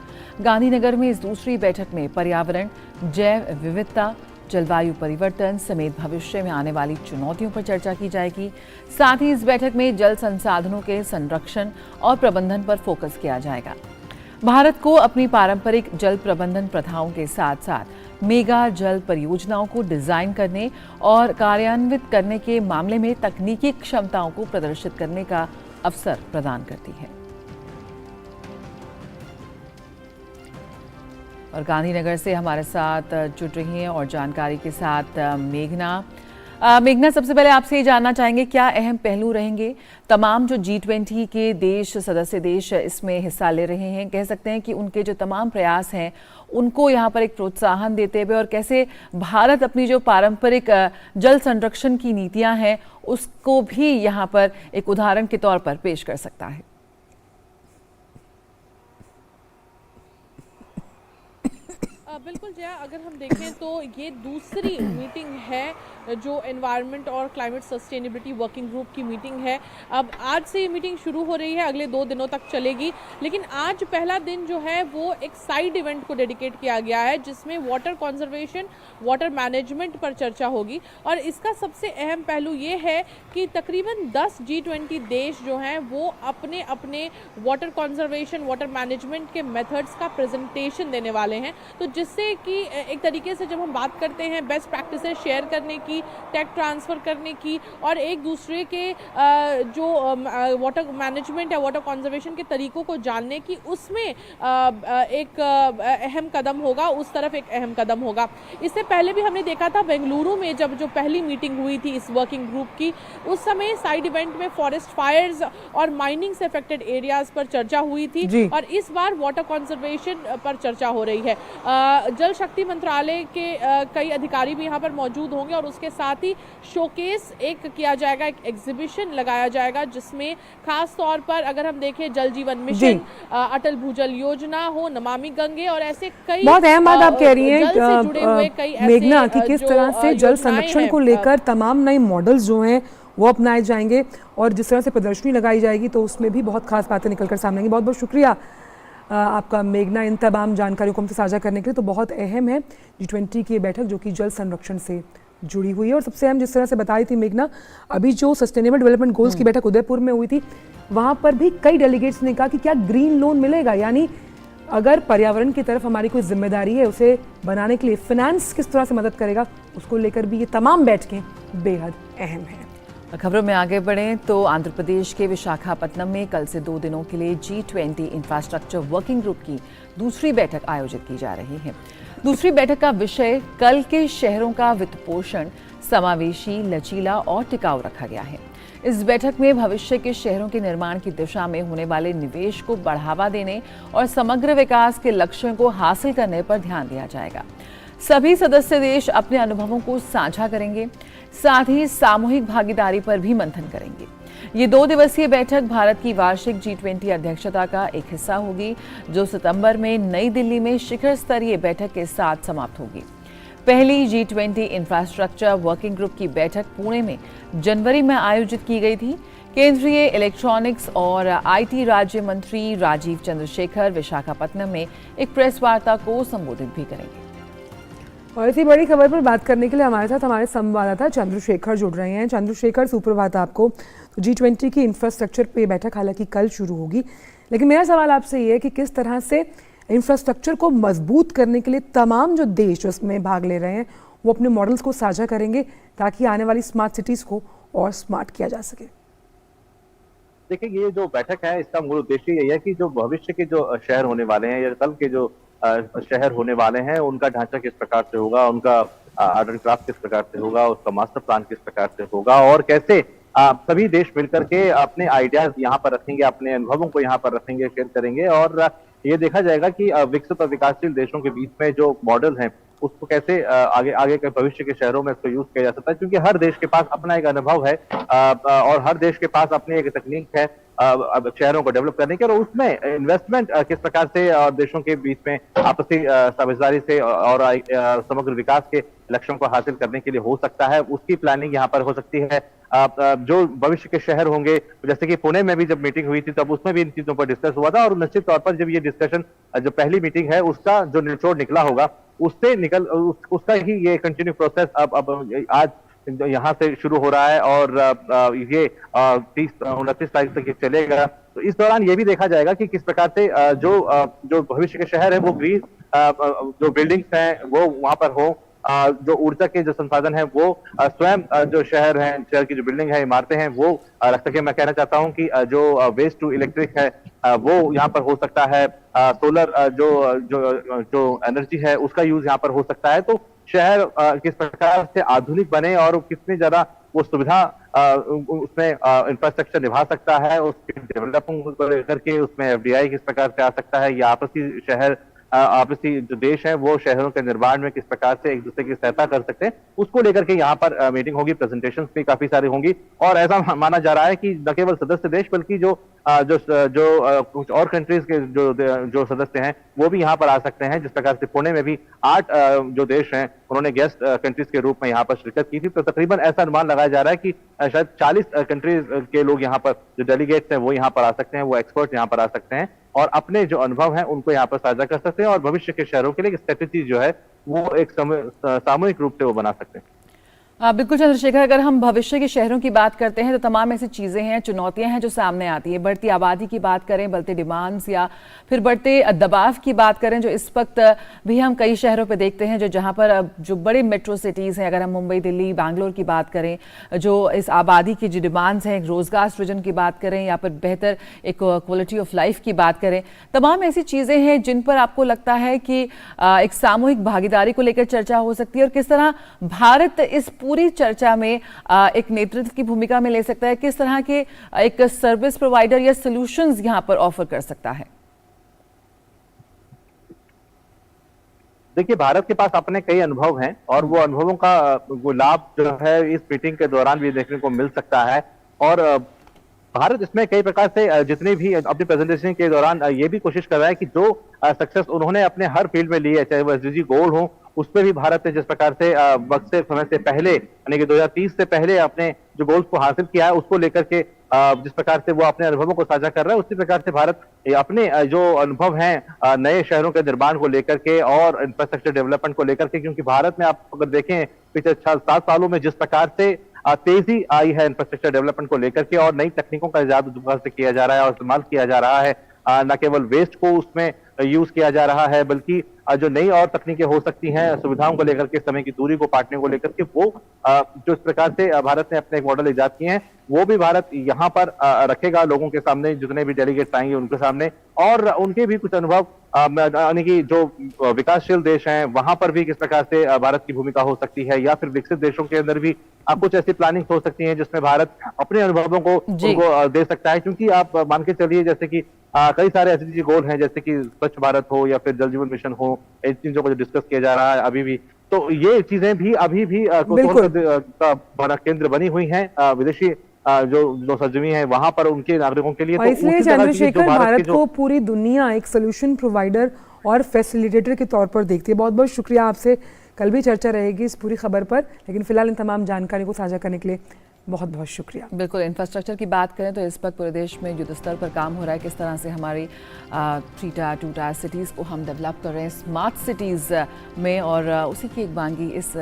गांधीनगर में इस दूसरी बैठक में पर्यावरण, जैव विविधता, जलवायु परिवर्तन समेत भविष्य में आने वाली चुनौतियों पर चर्चा की जाएगी। साथ ही इस बैठक में जल संसाधनों के संरक्षण और प्रबंधन पर फोकस किया जाएगा। भारत को अपनी पारंपरिक जल प्रबंधन प्रथाओं के साथ साथ मेगा जल परियोजनाओं को डिजाइन करने और कार्यान्वित करने के मामले में तकनीकी क्षमताओं को प्रदर्शित करने का अवसर प्रदान करती है। और गांधीनगर से हमारे साथ जुड़ रही हैं और जानकारी के साथ मेघना, सबसे पहले आपसे ये जानना चाहेंगे क्या अहम पहलू रहेंगे? तमाम जो G20 के देश, सदस्य देश इसमें हिस्सा ले रहे हैं, कह सकते हैं कि उनके जो तमाम प्रयास हैं उनको यहाँ पर एक प्रोत्साहन देते हुए, और कैसे भारत अपनी जो पारंपरिक जल संरक्षण की नीतियाँ हैं उसको भी यहाँ पर एक उदाहरण के तौर पर पेश कर सकता है? बिल्कुल जया, अगर हम देखें तो ये दूसरी मीटिंग है जो एनवायरनमेंट और क्लाइमेट सस्टेनेबिलिटी वर्किंग ग्रुप की मीटिंग है। अब आज से ये मीटिंग शुरू हो रही है, अगले 2 दिनों तक चलेगी, लेकिन आज पहला दिन जो है वो एक साइड इवेंट को डेडिकेट किया गया है जिसमें वाटर कंजर्वेशन, वाटर मैनेजमेंट पर चर्चा होगी। और इसका सबसे अहम पहलू ये है कि तकरीबन 10 G20 देश जो हैं वो अपने अपने वाटर कंजर्वेशन, वाटर मैनेजमेंट के मेथड्स का प्रेजेंटेशन देने वाले हैं। तो जिससे कि एक तरीके से जब हम बात करते हैं बेस्ट प्रैक्टिसेस शेयर करने की, टेक ट्रांसफ़र करने की और एक दूसरे के जो वाटर मैनेजमेंट या वाटर कंजर्वेशन के तरीक़ों को जानने की, उसमें एक अहम कदम होगा, उस तरफ एक अहम कदम होगा। इससे पहले भी हमने देखा था बेंगलुरु में जब जो पहली मीटिंग हुई थी इस वर्किंग ग्रुप की, उस समय साइड इवेंट में फॉरेस्ट फायर्स और माइनिंग से अफेक्टेड एरियाज पर चर्चा हुई थी और इस बार वाटर कंजर्वेशन पर चर्चा हो रही है। जल शक्ति मंत्रालय के कई अधिकारी भी यहाँ पर मौजूद होंगे और उसके साथ ही शोकेस एक किया जाएगा, एक एग्जीबिशन लगाया जाएगा जिसमें खास तौर पर अगर हम देखें जल जीवन मिशन, अटल भूजल योजना हो, नमामि गंगे और ऐसे कई बहुत अहम बात आप कह रही हैं मेघना कि किस तरह से जल संरक्षण को लेकर तमाम नए मॉडल्स जो हैं वो अपनाए जाएंगे और जिस तरह से प्रदर्शनी लगाई जाएगी तो उसमें भी बहुत खास बातें निकलकर सामने आएंगी। बहुत बहुत शुक्रिया आपका मेघना इन तमाम जानकारियों को हमसे साझा करने के लिए। तो बहुत अहम है G20 की बैठक जो कि जल संरक्षण से जुड़ी हुई है और सबसे अहम जिस तरह से बताई थी मेघना, अभी जो सस्टेनेबल डेवलपमेंट गोल्स की बैठक उदयपुर में हुई थी वहाँ पर भी कई डेलीगेट्स ने कहा कि क्या ग्रीन लोन मिलेगा, यानी अगर पर्यावरण की तरफ हमारी कोई जिम्मेदारी है उसे बनाने के लिए फाइनेंस किस तरह से मदद करेगा, उसको लेकर भी ये तमाम बैठकें बेहद अहम हैं। खबरों में आगे बढ़ें तो आंध्र प्रदेश के विशाखापत्तनम में कल से 2 दिनों के लिए G20 इंफ्रास्ट्रक्चर वर्किंग ग्रुप की दूसरी बैठक आयोजित की जा रही है। दूसरी बैठक का विषय कल के शहरों का वित्त पोषण समावेशी, लचीला और टिकाऊ रखा गया है। इस बैठक में भविष्य के शहरों के निर्माण की दिशा में होने वाले निवेश को बढ़ावा देने और समग्र विकास के लक्ष्यों को हासिल करने पर ध्यान दिया जाएगा। सभी सदस्य देश अपने अनुभवों को साझा करेंगे, साथ ही सामूहिक भागीदारी पर भी मंथन करेंगे। ये 2 दिवसीय बैठक भारत की वार्षिक G20 अध्यक्षता का एक हिस्सा होगी जो सितंबर में नई दिल्ली में शिखर स्तरीय बैठक के साथ समाप्त होगी। पहली G20 इंफ्रास्ट्रक्चर वर्किंग ग्रुप की बैठक पुणे में जनवरी में आयोजित की गई थी। केंद्रीय इलेक्ट्रॉनिक्स और IT राज्य मंत्री राजीव चंद्रशेखर विशाखापत्तनम में एक प्रेस वार्ता को संबोधित भी करेंगे। और इसी बड़ी खबर पर बात करने के लिए हमारे साथ हमारे संवाददाता चंद्रशेखर जुड़ रहे हैं। चंद्रशेखर, सुप्रभात आपको। तो G20 की इंफ्रास्ट्रक्चर पे बैठक हालांकि कल शुरू होगी, लेकिन मेरा सवाल आपसे ये है कि किस तरह से इंफ्रास्ट्रक्चर को मजबूत करने के लिए तमाम जो देश जो इसमें भाग ले रहे हैं वो अपने मॉडल्स को साझा करेंगे ताकि आने वाली स्मार्ट सिटीज को और स्मार्ट किया जा सके। देखिए, ये जो बैठक है इसका मूल उद्देश्य यही है कि जो भविष्य के जो शहर होने वाले हैं या कल के जो शहर होने वाले हैं उनका ढांचा किस प्रकार से होगा, उनका आर्ट एंड क्राफ्ट किस प्रकार से होगा, उसका मास्टर प्लान किस प्रकार से होगा और कैसे सभी देश मिलकर के अपने आइडियाज यहाँ पर रखेंगे, अपने अनुभवों को यहाँ पर रखेंगे, शेयर करेंगे और ये देखा जाएगा कि विकसित और विकासशील देशों के बीच में जो मॉडल है उसको कैसे आगे के भविष्य के शहरों में इसको यूज किया जा सकता है, क्योंकि हर देश के पास अपना एक अनुभव है और हर देश के पास अपनी एक तकनीक है शहरों को डेवलप करने के और उसमें इन्वेस्टमेंट किस प्रकार से देशों के बीच में आपसी समझदारी से और समग्र विकास के लक्ष्यों को हासिल करने के लिए हो सकता है, उसकी प्लानिंग यहाँ पर हो सकती है। जो भविष्य के शहर होंगे, जैसे कि पुणे में भी जब मीटिंग हुई थी तब उसमें भी इन चीजों पर डिस्कस हुआ था और निश्चित तौर पर जब ये डिस्कशन जो पहली मीटिंग है उसका जो निचोड़ निकला होगा उससे उसका ही ये कंटिन्यू प्रोसेस अब आज यहाँ से शुरू हो रहा है और ये 30-29 तारीख तक ये चलेगा। तो इस दौरान ये भी देखा जाएगा कि किस प्रकार से जो भविष्य के शहर है वो ग्रीन जो बिल्डिंग्स हैं वो वहां पर हो, जो ऊर्जा के जो संसाधन है वो स्वयं जो शहर है, शहर की जो बिल्डिंग है, इमारतें हैं वो रख सके। मैं कहना चाहता हूँ कि जो वेस्ट टू इलेक्ट्रिक है वो यहाँ पर हो सकता है, सोलर जो एनर्जी है उसका यूज यहाँ पर हो सकता है। तो शहर किस प्रकार से आधुनिक बने और कितनी ज्यादा वो सुविधा उसमें इंफ्रास्ट्रक्चर निभा सकता है, उसके डेवलपमेंट को लेकर के उसमें FDI किस प्रकार से आ सकता है, या आपसी शहर आपसी जो देश है वो शहरों के निर्माण में किस प्रकार से एक दूसरे की सहायता कर सकते हैं, उसको लेकर के यहाँ पर मीटिंग होगी। प्रेजेंटेशंस भी काफी सारी होंगी और ऐसा माना जा रहा है कि न केवल सदस्य देश बल्कि जो कुछ और कंट्रीज के जो सदस्य हैं वो भी यहाँ पर आ सकते हैं। जिस प्रकार से पुणे में भी 8 जो देश हैं उन्होंने गेस्ट कंट्रीज के रूप में यहाँ पर शिरकत की थी, तो तकरीबन ऐसा अनुमान लगाया जा रहा है कि शायद 40 कंट्रीज के लोग यहाँ पर जो डेलीगेट्स हैं वो यहाँ पर आ सकते हैं, वो एक्सपर्ट यहाँ पर आ सकते हैं और अपने जो अनुभव है उनको यहाँ पर साझा कर सकते हैं और भविष्य के शहरों के लिए स्ट्रेटेजी जो है वो एक सामूहिक रूप से वो बना सकते हैं। बिल्कुल चंद्रशेखर, अगर हम भविष्य के शहरों की बात करते हैं तो तमाम ऐसी चीज़ें हैं, चुनौतियां हैं जो सामने आती है। बढ़ती आबादी की बात करें, बढ़ते डिमांड्स या फिर बढ़ते दबाव की बात करें जो इस वक्त भी हम कई शहरों पे देखते हैं, जो जहां पर जो बड़े मेट्रो सिटीज़ हैं, अगर हम मुंबई, दिल्ली, बैंगलोर की बात करें, जो इस आबादी की जो डिमांड्स हैं, रोज़गार सृजन की बात करें या फिर बेहतर एक क्वालिटी ऑफ लाइफ की बात करें, तमाम ऐसी चीज़ें हैं जिन पर आपको लगता है कि एक सामूहिक भागीदारी को लेकर चर्चा हो सकती है और किस तरह भारत इस पूरी चर्चा में एक नेतृत्व की भूमिका में ले सकता है, किस तरह के एक सर्विस प्रोवाइडर या सॉल्यूशंस यहां पर ऑफर कर सकता है? देखिए, भारत के पास अपने कई अनुभव हैं और वो अनुभवों का वो लाभ जो है इस मीटिंग के दौरान भी देखने को मिल सकता है और भारत इसमें कई प्रकार से जितनी भी अपनी प्रेजेंटेशन के दौरान ये भी कोशिश कर रहा है कि जो सक्सेस उन्होंने अपने हर फील्ड में ली है, चाहे वो एसडीजी गोल हो, उस पर भी भारत ने जिस प्रकार से वक्त से समय से पहले यानी कि 2030 से पहले अपने जो गोल्स को हासिल किया है उसको लेकर के जिस प्रकार से वो अपने अनुभवों को साझा कर रहा है, उसी प्रकार से भारत अपने जो अनुभव हैं नए शहरों के निर्माण को लेकर के और इंफ्रास्ट्रक्चर डेवलपमेंट को लेकर के, क्योंकि भारत में आप अगर देखें पिछले 7 सालों में जिस प्रकार से तेजी आई है इंफ्रास्ट्रक्चर डेवलपमेंट को लेकर के और नई तकनीकों का इजाद से किया जा रहा है और इस्तेमाल किया जा रहा है, न केवल वेस्ट को उसमें यूज किया जा रहा है बल्कि जो नई और तकनीकें हो सकती हैं सुविधाओं को लेकर के, समय की दूरी को पाटने को लेकर के, वो जो इस प्रकार से भारत ने अपने एक मॉडल इजाद किए हैं वो भी भारत यहाँ पर रखेगा लोगों के सामने, जितने भी डेलीगेट्स आएंगे उनके सामने, और उनके भी कुछ अनुभव यानी कि जो विकासशील देश हैं वहां पर भी किस प्रकार से भारत की भूमिका हो सकती है या फिर विकसित देशों के अंदर भी कुछ ऐसी प्लानिंग हो सकती है जिसमें भारत अपने अनुभवों को उनको दे सकता है। क्योंकि आप मान के चलिए जैसे कि कई सारे एसडीजी गोल हैं जैसे कि स्वच्छ भारत हो या फिर जल जीवन मिशन हो, इन चीजों को जो डिस्कस किया जा रहा है अभी भी, तो ये चीजें भी अभी भी का बड़ा केंद्र बनी हुई हैं विदेशी जो सरजमी है वहां पर उनके नागरिकों के लिए। तो इसलिए चंद्रशेखर, भारत को पूरी दुनिया एक सोल्यूशन प्रोवाइडर और फैसिलिटेटर के तौर पर देखती है। बहुत बहुत शुक्रिया आपसे, कल भी चर्चा रहेगी इस पूरी खबर पर, लेकिन फिलहाल इन तमाम जानकारी को साझा करने के लिए बहुत बहुत शुक्रिया। बिल्कुल, इंफ्रास्ट्रक्चर की बात करें तो इस वक्त पूरे देश में युद्ध स्तर पर काम हो रहा है, किस तरह से हमारी 3 टायर 2 टायर सिटीज़ को हम डेवलप कर रहे हैं स्मार्ट सिटीज़ में, और उसी की एक वानगी इस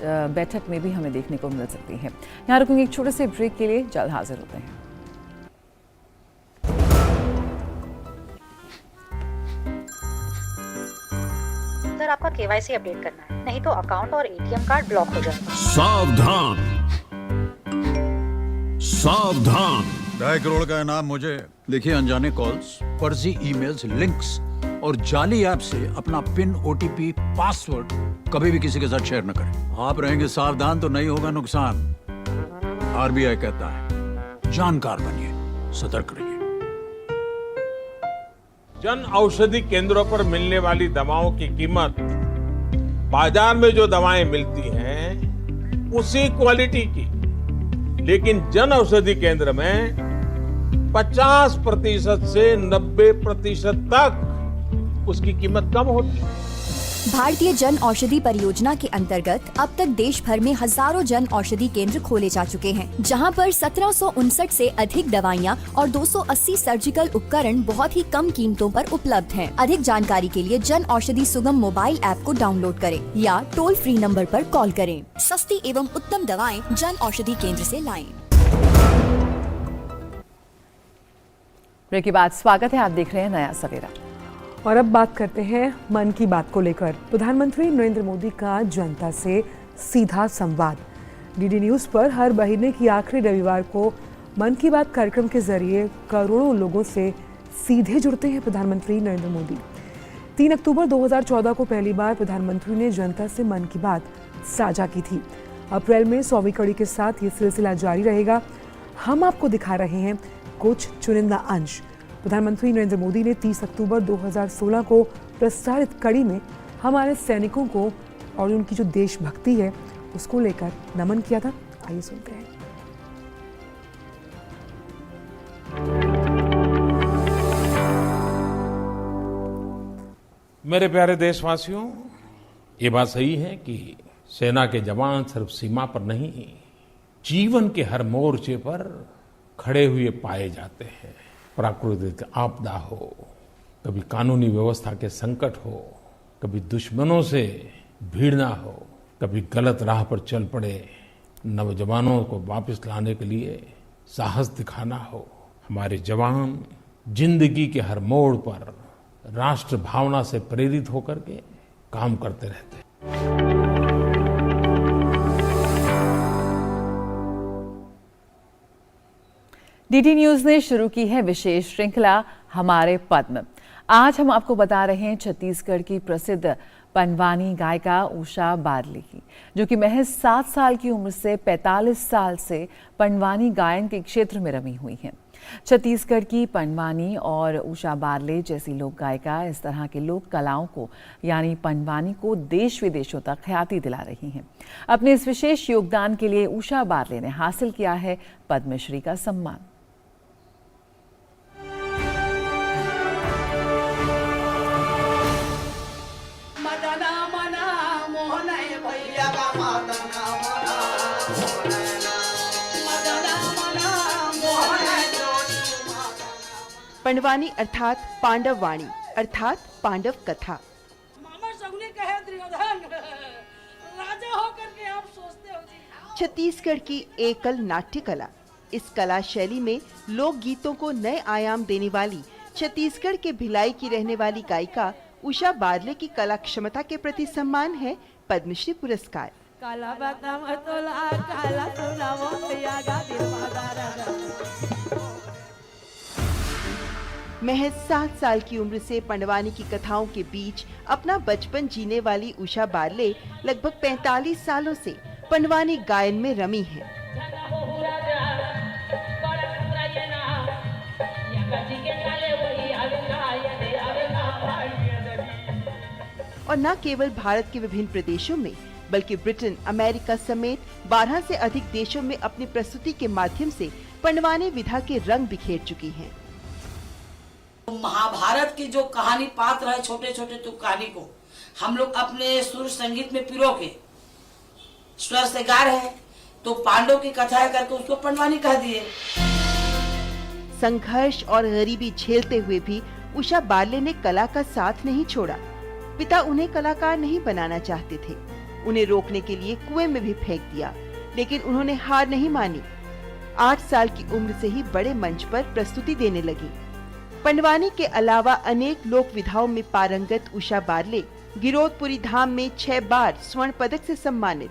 बैठक में भी हमें देखने को मिल सकती है। यहाँ रुकूंगी एक छोटे से ब्रेक के लिए, जल्द हाजिर होते हैं। सर, आपका केवाईसी अपडेट करना है, नहीं तो अकाउंट और एटीएम कार्ड ब्लॉक हो जाएगा। सावधान सावधान, 2.5 करोड़ का इनाम मुझे। देखिए, अनजाने कॉल्स, फर्जी ईमेल्स, लिंक्स और जाली ऐप से अपना पिन, ओटीपी, पासवर्ड कभी भी किसी के साथ शेयर न करें। आप रहेंगे सावधान तो नहीं होगा नुकसान। आरबीआई कहता है, जानकार बनिए, सतर्क रहिए। जन औषधि केंद्रों पर मिलने वाली दवाओं की कीमत बाजार में जो दवाएं मिलती हैं उसी क्वालिटी की, लेकिन जन औषधि केंद्र में 50% से 90% तक उसकी कीमत कम होती है। भारतीय जन औषधि परियोजना के अंतर्गत अब तक देश भर में हजारों जन औषधि केंद्र खोले जा चुके हैं, जहां पर 1759 से अधिक दवाइयां और 280 सर्जिकल उपकरण बहुत ही कम कीमतों पर उपलब्ध हैं। अधिक जानकारी के लिए जन औषधि सुगम मोबाइल ऐप को डाउनलोड करें या टोल फ्री नंबर पर कॉल करें। सस्ती एवं उत्तम दवाएं जन औषधि केंद्र से लाएं। ब्रेक के बाद स्वागत है, आप देख रहे हैं नया सवेरा। और अब बात करते हैं मन की बात को लेकर। प्रधानमंत्री नरेंद्र मोदी का जनता से सीधा संवाद। डीडी न्यूज़ पर हर महीने की आखिरी रविवार को मन की बात कार्यक्रम के जरिए करोड़ों लोगों से सीधे जुड़ते हैं प्रधानमंत्री नरेंद्र मोदी। 3 अक्टूबर 2014 को पहली बार प्रधानमंत्री ने जनता से मन की बात साझा की थी। अप्रैल में 100वीं कड़ी के साथ ये सिलसिला जारी रहेगा। हम आपको दिखा रहे हैं कुछ चुनिंदा अंश। प्रधानमंत्री नरेंद्र मोदी ने 30 अक्टूबर 2016 को प्रसारित कड़ी में हमारे सैनिकों को और उनकी जो देशभक्ति है उसको लेकर नमन किया था। आइए सुनते हैं। मेरे प्यारे देशवासियों, ये बात सही है कि सेना के जवान सिर्फ सीमा पर नहीं, जीवन के हर मोर्चे पर खड़े हुए पाए जाते हैं। प्राकृतिक आपदा हो, कभी कानूनी व्यवस्था के संकट हो, कभी दुश्मनों से भिड़ना हो, कभी गलत राह पर चल पड़े नौजवानों को वापस लाने के लिए साहस दिखाना हो, हमारे जवान जिंदगी के हर मोड़ पर राष्ट्र भावना से प्रेरित होकर के काम करते रहते हैं। डीडी न्यूज ने शुरू की है विशेष श्रृंखला हमारे पद्म। आज हम आपको बता रहे हैं छत्तीसगढ़ की प्रसिद्ध पंडवानी गायिका उषा बारले की, जो कि महज 7 साल की उम्र से 45 साल से पंडवानी गायन के क्षेत्र में रमी हुई हैं। छत्तीसगढ़ की पंडवानी और उषा बारले जैसी लोक गायिका इस तरह के लोक कलाओं को यानी पंडवानी को देश विदेशों तक ख्याति दिला रही हैं। अपने इस विशेष योगदान के लिए उषा बारले ने हासिल किया है पद्मश्री का सम्मान। पंडवानी अर्थात पांडव वाणी अर्थात पांडव कथा। मामा सगुने कहे दुर्योधन, राजा होकर के आप सोचते हो जी। छत्तीसगढ़ की एकल नाट्य कला, इस कला शैली में लोक गीतों को नए आयाम देने वाली छत्तीसगढ़ के भिलाई की रहने वाली गायिका उषा बारले की कला क्षमता के प्रति सम्मान है पद्मश्री पुरस्कार। काला बादाम तोला काला तोला वो त्यागा महज 7 साल की उम्र से पंडवानी की कथाओं के बीच अपना बचपन जीने वाली उषा बारले लगभग 45 सालों से पंडवानी गायन में रमी है। और न केवल भारत के विभिन्न प्रदेशों में बल्कि ब्रिटेन, अमेरिका समेत 12 से अधिक देशों में अपनी प्रस्तुति के माध्यम से पंडवानी विधा के रंग बिखेर चुकी हैं। महाभारत की जो कहानी पात्र है, छोटे छोटे कहानी को हम लोग अपने सुर संगीत में पिरो के स्वर से गा रहे हैं, तो पांडव की कथा है करके उसको पंडवानी कह दिए। संघर्ष और गरीबी झेलते हुए भी उषा बारले ने कला का साथ नहीं छोड़ा। पिता उन्हें कलाकार नहीं बनाना चाहते थे, उन्हें रोकने के लिए कुएं में भी फेंक दिया, लेकिन उन्होंने हार नहीं मानी। 8 साल की उम्र से ही बड़े मंच पर प्रस्तुति देने लगी। पंडवानी के अलावा अनेक लोक विधाओं में पारंगत उषा बारले गिरोधपुरी धाम में 6 बार स्वर्ण पदक से सम्मानित,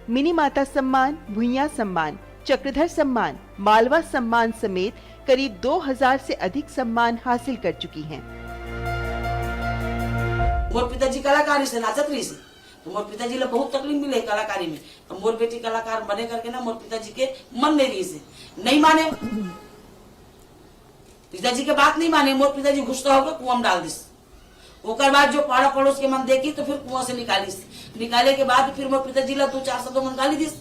मिनी माता सम्मान, भुइयां सम्मान, चक्रधर सम्मान, मालवा सम्मान समेत करीब 2000 से अधिक सम्मान हासिल कर चुकी हैं। मोर पिताजी कलाकारी से नाचत रही से, तो मोर पिताजी ला बहुत तकलीफ मिले कलाकारी में, तो मोर बेटी कलाकार बने करके ना मोर पिताजी के मन में रही से नहीं माने, पिताजी के बात नहीं माने। मोर पिताजी गुस्सा होकर कुआं में डाल दिस। ओकर बाद जो पाड़ा पड़ोस के मन देखी तो फिर कुआं से निकालिस। निकाले के बाद फिर मोर पिताजी ला 2-4 शब्दों मन गाली दिस,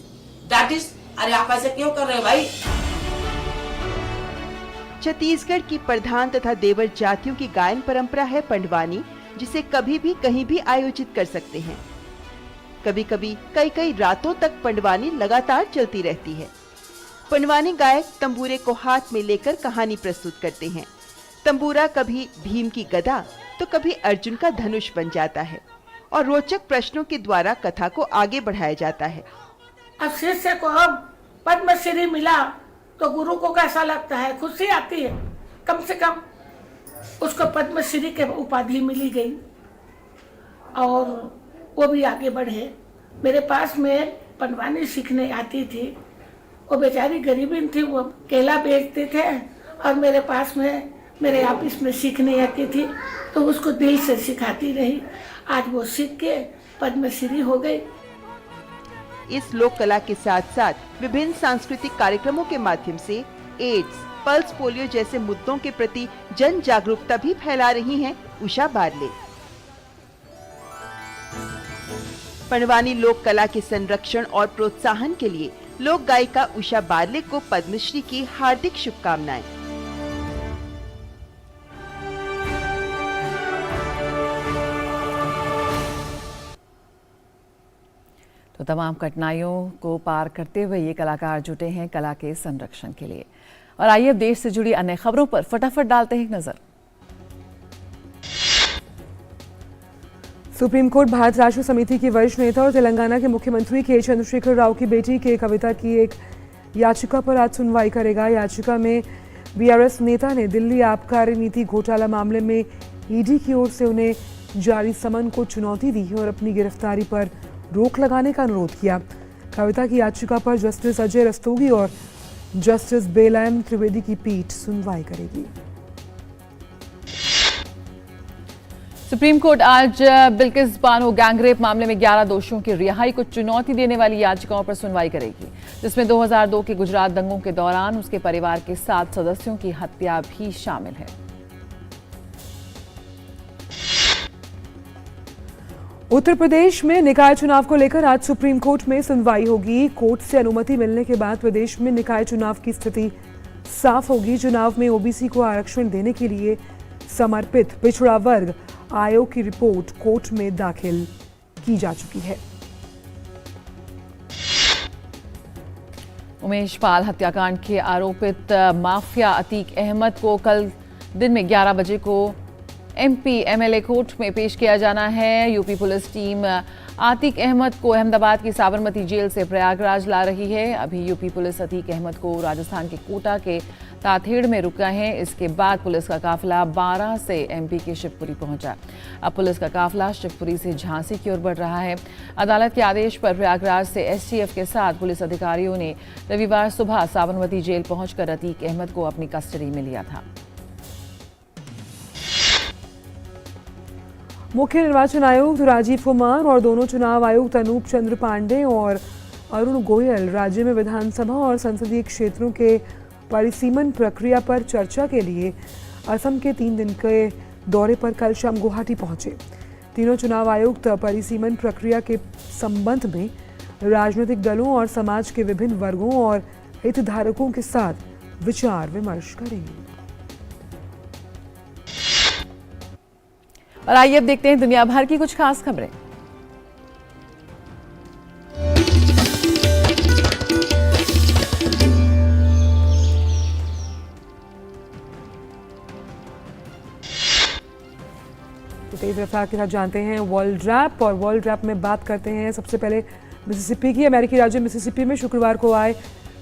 डांटिस, अरे आप ऐसे क्यों कर रहे हो भाई। छत्तीसगढ़ की प्रधान तथा देवर जातियों की गायन परंपरा है पंडवानी, जिसे कभी भी कहीं भी आयोजित कर सकते हैं। कभी कभी कई रातों तक पंडवानी लगातार चलती रहती है। पंडवानी गायक तंबूरे को हाथ में लेकर कहानी प्रस्तुत करते हैं। तंबूरा कभी भीम की गदा तो कभी अर्जुन का धनुष बन जाता है और रोचक प्रश्नों के द्वारा कथा को आगे बढ़ाया जाता है। अब शिष्य को अब पद्मश्री मिला तो गुरु को कैसा लगता है, खुशी आती है। कम से कम उसको पद्मश्री के उपाधि मिली गई और वो भी आगे बढ़े। मेरे पास में पंडवानी सीखने आती थी, वो बेचारी गरीबी थी, वो केला बेचते थे और मेरे पास में मेरे ऑफिस में सीखने आती थी, तो उसको दिल से सिखाती रही। आज वो सीख के पद्मश्री हो गई। इस लोक कला के साथ साथ विभिन्न सांस्कृतिक कार्यक्रमों के माध्यम से एड्स, पल्स पोलियो जैसे मुद्दों के प्रति जन जागरूकता भी फैला रही हैं उषा बारले। पंडवानी लोक कला के संरक्षण और प्रोत्साहन के लिए लोक गायिका उषा बारले को पद्मश्री की हार्दिक शुभकामनाएं। तो तमाम कठिनाइयों को पार करते हुए ये कलाकार जुटे हैं कला के संरक्षण के लिए। और आइए अब देश से जुड़ी अन्य खबरों पर फटाफट डालते हैं एक नजर। सुप्रीम कोर्ट भारत राष्ट्र समिति की वरिष्ठ नेता और तेलंगाना के मुख्यमंत्री के चंद्रशेखर राव की बेटी के कविता की एक याचिका पर आज सुनवाई करेगा। याचिका में बीआरएस नेता ने दिल्ली आबकारी नीति घोटाला मामले में ईडी की ओर से उन्हें जारी समन को चुनौती दी और अपनी गिरफ्तारी पर रोक लगाने का अनुरोध किया। कविता की याचिका पर जस्टिस अजय रस्तोगी और जस्टिस बेलायम त्रिवेदी की पीठ सुनवाई करेगी। सुप्रीम कोर्ट आज बिल्किस बानो गैंगरेप मामले में 11 दोषियों की रिहाई को चुनौती देने वाली याचिकाओं पर सुनवाई करेगी, जिसमें 2002 के गुजरात दंगों के दौरान उसके परिवार के 7 सदस्यों की हत्या भी शामिल है। उत्तर प्रदेश में निकाय चुनाव को लेकर आज सुप्रीम कोर्ट में सुनवाई होगी। कोर्ट से अनुमति मिलने के बाद प्रदेश में निकाय चुनाव की स्थिति साफ होगी। चुनाव में ओबीसी को आरक्षण देने के लिए समर्पित पिछड़ा वर्ग आयोग की रिपोर्ट कोर्ट में दाखिल की जा चुकी है। उमेश पाल हत्याकांड के आरोपित माफिया अतीक अहमद को कल दिन में 11 बजे को एमपी एमएलए कोर्ट में पेश किया जाना है। UP police team Atiq Ahmed को अहमदाबाद की साबरमती जेल से प्रयागराज ला रही है। अभी यूपी पुलिस अतीक अहमद को राजस्थान के कोटा के ताथेड़ में रुका है। इसके बाद पुलिस का काफिला 12 से एमपी के शिवपुरी पहुंचा। अब पुलिस का काफिला शिवपुरी से झांसी की ओर बढ़ रहा है। अदालत के आदेश पर प्रयागराज से एसटीएफ के साथ पुलिस अधिकारियों ने रविवार सुबह साबरमती जेल पहुंचकर अतीक अहमद को अपनी कस्टडी में लिया था। मुख्य निर्वाचन आयुक्त राजीव कुमार और दोनों चुनाव आयुक्त अनूप चंद्र पांडे और अरुण गोयल राज्य में विधानसभा और संसदीय क्षेत्रों के परिसीमन प्रक्रिया पर चर्चा के लिए असम के 3 दिन के दौरे पर कल शाम गुवाहाटी पहुंचे। तीनों चुनाव आयुक्त परिसीमन प्रक्रिया के संबंध में राजनीतिक दलों और समाज के विभिन्न वर्गों और हितधारकों के साथ विचार विमर्श करेंगे। और आइए अब देखते हैं दुनिया भर की कुछ खास खबरें। तेज रफ्तार के साथ जानते हैं वर्ल्ड रैप, और वर्ल्ड रैप में बात करते हैं सबसे पहले मिसिसिपी की। अमेरिकी राज्य मिसिसिपी में शुक्रवार को आए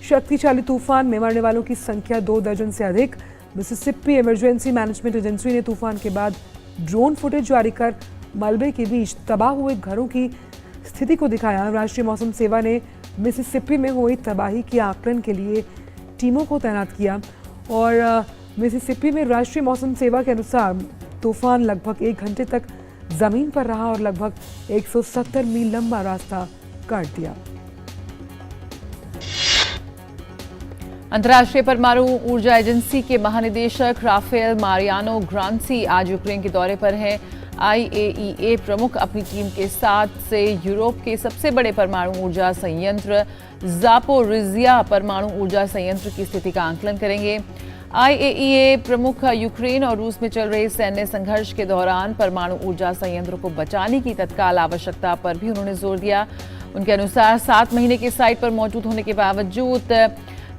शक्तिशाली तूफान में मरने वालों की संख्या 2 दर्जन से अधिक। मिसिसिपी इमरजेंसी मैनेजमेंट एजेंसी ने तूफान के बाद ड्रोन फुटेज जारी कर मलबे के बीच तबाह हुए घरों की स्थिति को दिखाया। राष्ट्रीय मौसम सेवा ने मिसिसिपी में हुई तबाही के आकलन के लिए टीमों को तैनात किया और मिसिसिपी में राष्ट्रीय मौसम सेवा के अनुसार तूफान लगभग 1 घंटे तक जमीन पर रहा और लगभग 170 मील लंबा रास्ता काट दिया। अंतर्राष्ट्रीय परमाणु ऊर्जा एजेंसी के महानिदेशक राफेल मारियानो ग्रांसी आज यूक्रेन के दौरे पर हैं। आईएईए प्रमुख अपनी टीम के साथ से यूरोप के सबसे बड़े परमाणु ऊर्जा संयंत्र ज़ापोरिज़िया परमाणु ऊर्जा संयंत्र की स्थिति का आकलन करेंगे। आईएईए प्रमुख यूक्रेन और रूस में चल रहे सैन्य संघर्ष के दौरान परमाणु ऊर्जा संयंत्रों को बचाने की तत्काल आवश्यकता पर भी उन्होंने जोर दिया। उनके अनुसार 7 महीने के साइट पर मौजूद होने के बावजूद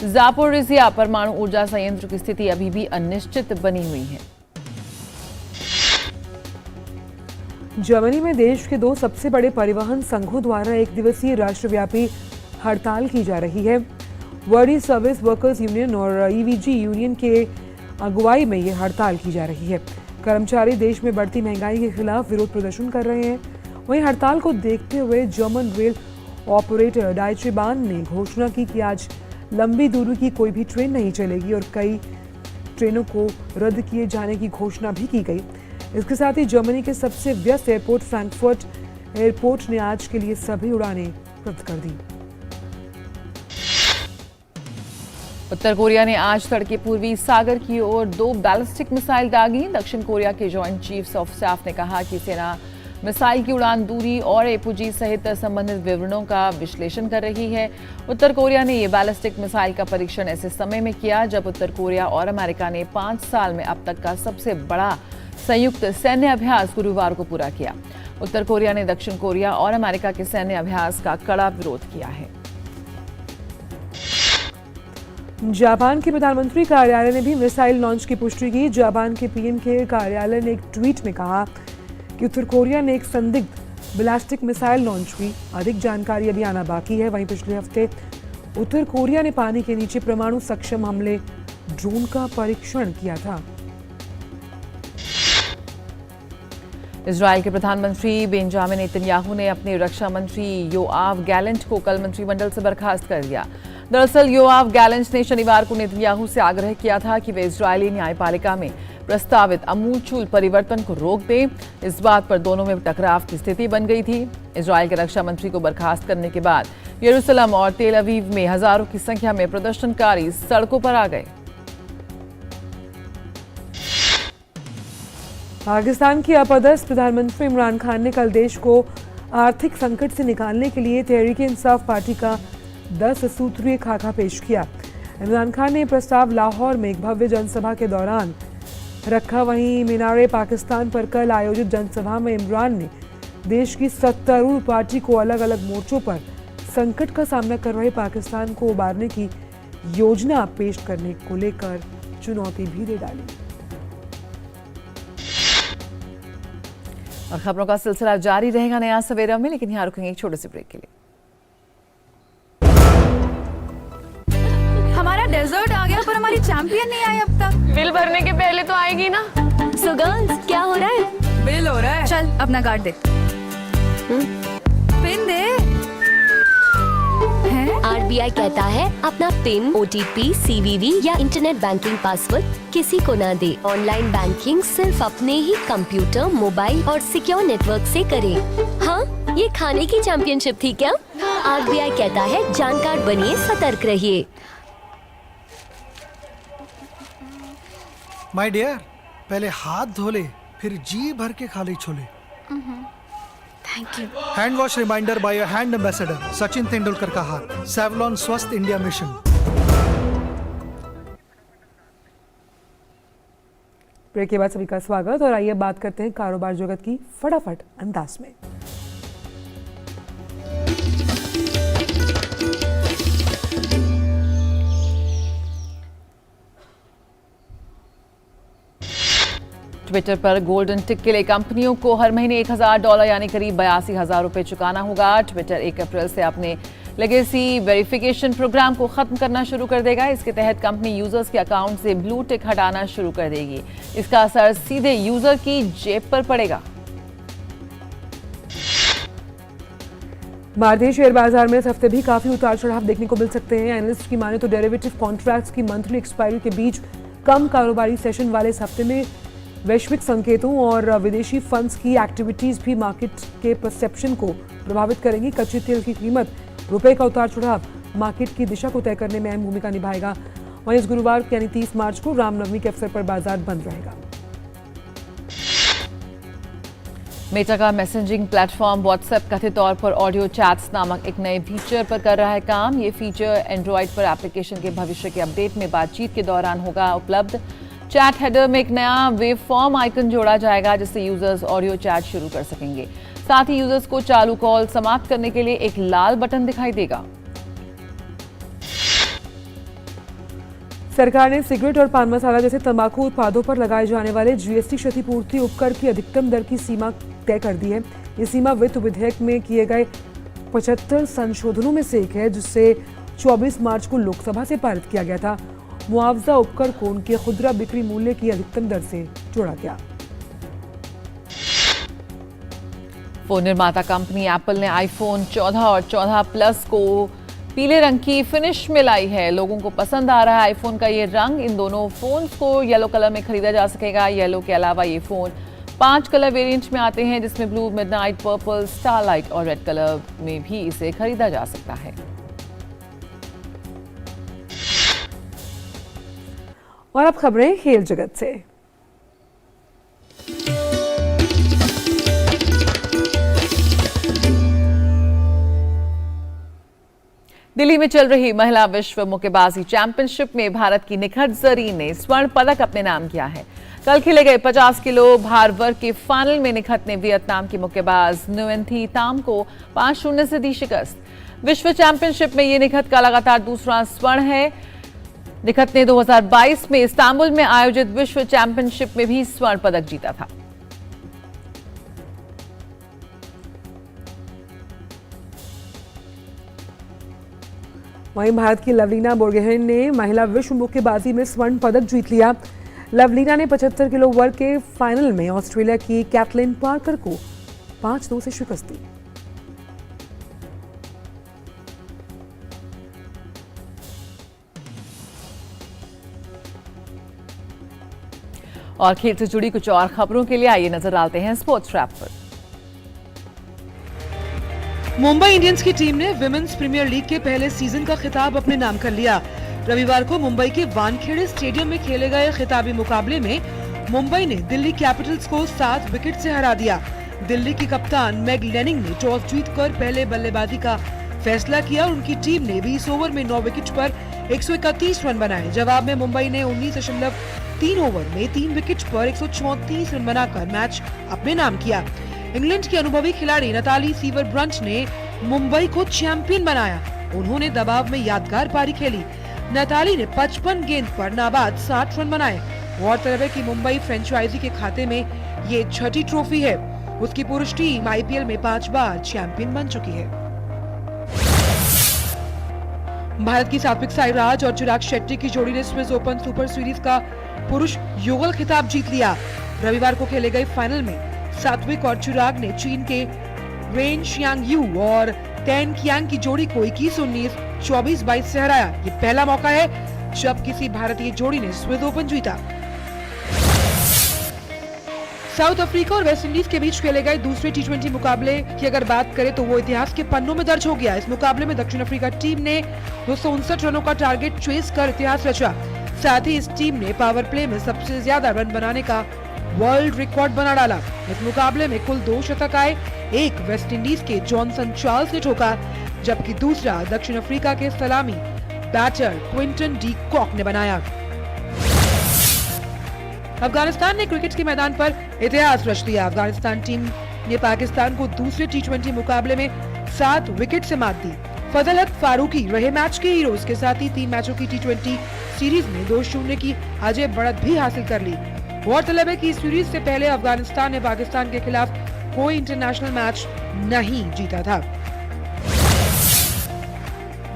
ज़ापोरिज़िया परमाणु ऊर्जा संयंत्र की स्थिति अभी भी अनिश्चित बनी हुई है। जर्मनी में देश के 2 सबसे बड़े परिवहन संघों द्वारा एक दिवसीय राष्ट्रव्यापी हड़ताल की जा रही है। वर्डी सर्विस वर्कर्स यूनियन और ईवीजी यूनियन के अगुवाई में ये हड़ताल की जा रही है। कर्मचारी देश में बढ़ती महंगाई के खिलाफ विरोध प्रदर्शन कर रहे हैं। वहीं हड़ताल को देखते हुए जर्मन रेल ऑपरेटर डाइचे बाहन ने घोषणा की कि आज लंबी दूरी की कोई भी ट्रेन नहीं चलेगी और कई ट्रेनों को रद्द किए जाने की घोषणा भी की गई। इसके साथ ही जर्मनी के सबसे व्यस्त एयरपोर्ट फ्रैंकफर्ट एयरपोर्ट ने आज के लिए सभी उड़ानें रद्द कर दी। उत्तर कोरिया ने आज तड़के पूर्वी सागर की ओर 2 बैलिस्टिक मिसाइल दागी। दक्षिण कोरिया के जॉइंट चीफ्स ऑफ स्टाफ ने कहा कि सेना मिसाइल की उड़ान दूरी और एपुजी सहित संबंधित विवरणों का विश्लेषण कर रही है। उत्तर कोरिया ने ये बैलिस्टिक मिसाइल का परीक्षण ऐसे समय में किया जब उत्तर कोरिया और अमेरिका ने 5 साल में अब तक का सबसे बड़ा संयुक्त सैन्य अभ्यास गुरुवार को पूरा किया। उत्तर कोरिया ने दक्षिण कोरिया और अमेरिका के सैन्य अभ्यास का कड़ा विरोध किया है। जापान के प्रधानमंत्री कार्यालय ने भी मिसाइल लॉन्च की पुष्टि की। जापान के पीएम के कार्यालय ने एक ट्वीट में कहा कि उत्तर कोरिया ने एक संदिग्ध बैलिस्टिक मिसाइल लॉन्च की। अधिक जानकारी अभी आना बाकी है। वहीं पिछले हफ्ते उत्तर कोरिया ने पानी के नीचे परमाणु सक्षम हमले ड्रोन का परीक्षण किया था। इजराइल के प्रधानमंत्री बेंजामिन नेतन्याहू ने अपने रक्षा मंत्री योआव गैलेंट को कल मंत्रिमंडल से बर्खास्त कर दिया। दरअसल योआव गैलेंट ने शनिवार को नेतन्याहू से आग्रह किया था कि वे इजरायली न्यायपालिका में प्रस्तावित अमूलचूल परिवर्तन को रोक दें। इस बात पर दोनों में टकराव की स्थिति बन गई थी। इजराइल के रक्षा मंत्री को बर्खास्त करने के बाद यरूशलेम और तेल अवीव में हजारों की संख्या में प्रदर्शनकारी सड़कों पर आ गए। पाकिस्तान के अपदस्थ प्रधानमंत्री इमरान खान ने कल देश को आर्थिक संकट से निकालने के लिए तहरीक-ए-इंसाफ पार्टी का 10 सूत्रीय खाका पेश किया। इमरान खान ने प्रस्ताव लाहौर में एक भव्य जनसभा के दौरान रखा। वहीं मीनारे पाकिस्तान पर कल आयोजित जनसभा में इमरान ने देश की सत्तारूढ़ पार्टी को अलग अलग मोर्चों पर संकट का सामना कर रहे पाकिस्तान को उबारने की योजना पेश करने को लेकर चुनौती भी दे डाली। और खबरों का सिलसिला जारी रहेगा नया सवेरा में, लेकिन यहाँ रुकेंगे एक छोटे से ब्रेक के लिए। हमारा डेजर्ट आ गया पर हमारी चैंपियन नहीं आई अब तक। बिल भरने के पहले तो आएगी ना। सो गर्ल्स, क्या हो रहा है? बिल हो रहा है। चल अपना कार्ड दे। पिन दे। आरबीआई कहता है अपना पिन, ओटीपी, सीवीवी या इंटरनेट बैंकिंग पासवर्ड किसी को ना दे। ऑनलाइन बैंकिंग सिर्फ अपने ही कंप्यूटर, मोबाइल और सिक्योर नेटवर्क से करें। हाँ, ये खाने की चैंपियनशिप थी क्या? आरबीआई कहता है जानकार बनिए, सतर्क रहिए। माय डियर, पहले हाथ धो ले, फिर जी भर के खा ले छोले। Thank you. Hand wash reminder by your hand ambassador Sachin Tendulkar का हाथ। सेवलॉन स्वस्थ इंडिया मिशन। ब्रेक के बाद सभी का स्वागत और आइए बात करते हैं कारोबार जगत की फटाफट अंदाज में। ट्विटर पर गोल्डन टिक के लिए कंपनियों को हर महीने $1,000 यानी करीब 82,000 रुपए चुकाना होगा। ट्विटर 1 अप्रैल से अपने लेगेसी वेरिफिकेशन प्रोग्राम को खत्म करना शुरू कर देगा। इसके तहत कंपनी यूजर्स के अकाउंट से ब्लू टिक हटाना शुरू कर देगी। इसका असर सीधे यूजर की जेब पर पड़ेगा। भारतीय शेयर बाजार में इस हफ्ते भी काफी उतार चढ़ाव देखने को मिल सकते हैं। एनालिस्ट की माने तो डेरिवेटिव कॉन्ट्रैक्ट्स की मंथली एक्सपायरी के बीच कम कारोबारी सेशन वाले इस हफ्ते में वैश्विक संकेतों और विदेशी फंड्स की एक्टिविटीज भी मार्केट के परसेप्शन को प्रभावित करेंगी। कच्चे तेल की कीमत, रुपए का उतार चढ़ाव मार्केट की दिशा को तय करने में अहम भूमिका निभाएगा। वहीं इस गुरुवार यानी 30 मार्च को रामनवमी के अवसर पर बाजार बंद रहेगा। मेटा का मैसेजिंग प्लेटफॉर्म व्हाट्सएप कथित तौर पर ऑडियो चैट्स नामक एक नए फीचर पर कर रहा है काम। ये फीचर एंड्रॉइड पर एप्लीकेशन के भविष्य के अपडेट में बातचीत के दौरान होगा उपलब्ध। चैट हेडर में एक नया वेव फॉर्म आइकन जोड़ा जाएगा जिससे यूजर्स ऑडियो चैट शुरू कर सकेंगे। साथ ही यूजर्स को चालू कॉल समाप्त करने के लिए एक लाल बटन दिखाई देगा। सरकार ने सिगरेट और पान मसाला जैसे तंबाकू उत्पादों पर लगाए जाने वाले जीएसटी क्षतिपूर्ति उपकर की अधिकतम दर की सीमा तय कर दी है। ये सीमा वित्त विधेयक में किए गए 75 संशोधनों में से एक है, जिससे 24 मार्च को लोकसभा से पारित किया गया था। मुआवजा उपकर को उनके खुदरा बिक्री मूल्य की अधिकतम दर से जोड़ा गया। फोन निर्माता कंपनी एप्पल ने आईफोन 14 और 14 प्लस को पीले रंग की फिनिश में लाई है। लोगों को पसंद आ रहा है आईफोन का ये रंग। इन दोनों फोन्स को येलो कलर में खरीदा जा सकेगा। येलो के अलावा ये फोन 5 कलर वेरिएंट में आते हैं, जिसमें ब्लू, मिडनाइट, पर्पल, स्टारलाइट और रेड कलर में भी इसे खरीदा जा सकता है। और अब खबरें खेल जगत से। दिल्ली में चल रही महिला विश्व मुक्केबाजी चैंपियनशिप में भारत की निखत जरीन ने स्वर्ण पदक अपने नाम किया है। कल खेले गए 50 किलो भार वर्ग के फाइनल में निखत ने वियतनाम की मुक्केबाज नुएन थी ताम को 5-0 से दी शिकस्त। विश्व चैंपियनशिप में ये निखत का लगातार दूसरा स्वर्ण है। निखत ने 2022 में इस्तांबुल में आयोजित विश्व चैंपियनशिप में भी स्वर्ण पदक जीता था। वहीं भारत की लवलीना बोर्गोहेन ने महिला विश्व मुक्केबाजी में स्वर्ण पदक जीत लिया। लवलीना ने 75 किलो वर्ग के फाइनल में ऑस्ट्रेलिया की कैथलीन पार्कर को 5-2 से शिकस्त दी। और खेल से जुड़ी कुछ और खबरों के लिए आइए नजर डालते हैं स्पोर्ट्स रैप पर। मुंबई इंडियंस की टीम ने विमेंस प्रीमियर लीग के पहले सीजन का खिताब अपने नाम कर लिया। रविवार को मुंबई के वानखेड़े स्टेडियम में खेले गए खिताबी मुकाबले में मुंबई ने दिल्ली कैपिटल्स को 7 विकेट से हरा दिया। दिल्ली की कप्तान मैग लेनिंग ने टॉस जीतकर पहले बल्लेबाजी का फैसला किया और उनकी टीम ने 20 ओवर में 9 विकेट पर 131 रन बनाए। जवाब में मुंबई ने 19.3 ओवर में 3 विकेट पर 134 रन बनाकर मैच अपने नाम किया। इंग्लैंड की अनुभवी खिलाड़ी नताली सीवर-ब्रंट ने मुंबई को चैंपियन बनाया। उन्होंने दबाव में यादगार पारी खेली। नताली ने 55 गेंद पर नाबाद 60 रन बनाए। गौरतलब है कि मुंबई फ्रेंचाइजी के खाते में ये छठी ट्रॉफी है। उसकी पुरुष टीम आईपीएल में 5 बार चैंपियन बन चुकी है। भारत की सात्विक साईराज और चिराग शेट्टी की जोड़ी ने स्विस ओपन सुपर सीरीज का पुरुष युगल खिताब जीत लिया। रविवार को खेले गए फाइनल में सात्विक और चिराग ने चीन के रेन शियांग यू और टेन कियांग की जोड़ी को 21-19, 24-22 से हराया। ये पहला मौका है जब किसी भारतीय जोड़ी ने स्विस ओपन जीता। साउथ अफ्रीका और वेस्ट इंडीज के बीच खेले गए दूसरे टी20 मुकाबले की अगर बात करें तो वो इतिहास के पन्नों में दर्ज हो गया। इस मुकाबले में दक्षिण अफ्रीका टीम ने 259 रनों का टारगेट चेस कर इतिहास रचा। साथ ही इस टीम ने पावर प्ले में सबसे ज्यादा रन बनाने का वर्ल्ड रिकॉर्ड बना डाला। इस मुकाबले में कुल 2 शतक आए। एक वेस्ट इंडीज के जॉनसन चार्ल्स ने ठोका, जबकि दूसरा दक्षिण अफ्रीका के सलामी बैटर क्विंटन डी कॉक ने बनाया। अफगानिस्तान ने क्रिकेट के मैदान पर इतिहास रच दिया। अफगानिस्तान टीम ने पाकिस्तान को दूसरे टी20 मुकाबले में 7 विकेट से मात दी। फजल हक फारूकी रहे मैच के हीरो। इसके साथ ही 3 मैचों की टी20 सीरीज में 2-0 की अजय बढ़त भी हासिल कर ली। गौरतलब है कि इस सीरीज से पहले अफगानिस्तान ने पाकिस्तान के खिलाफ कोई इंटरनेशनल मैच नहीं जीता था।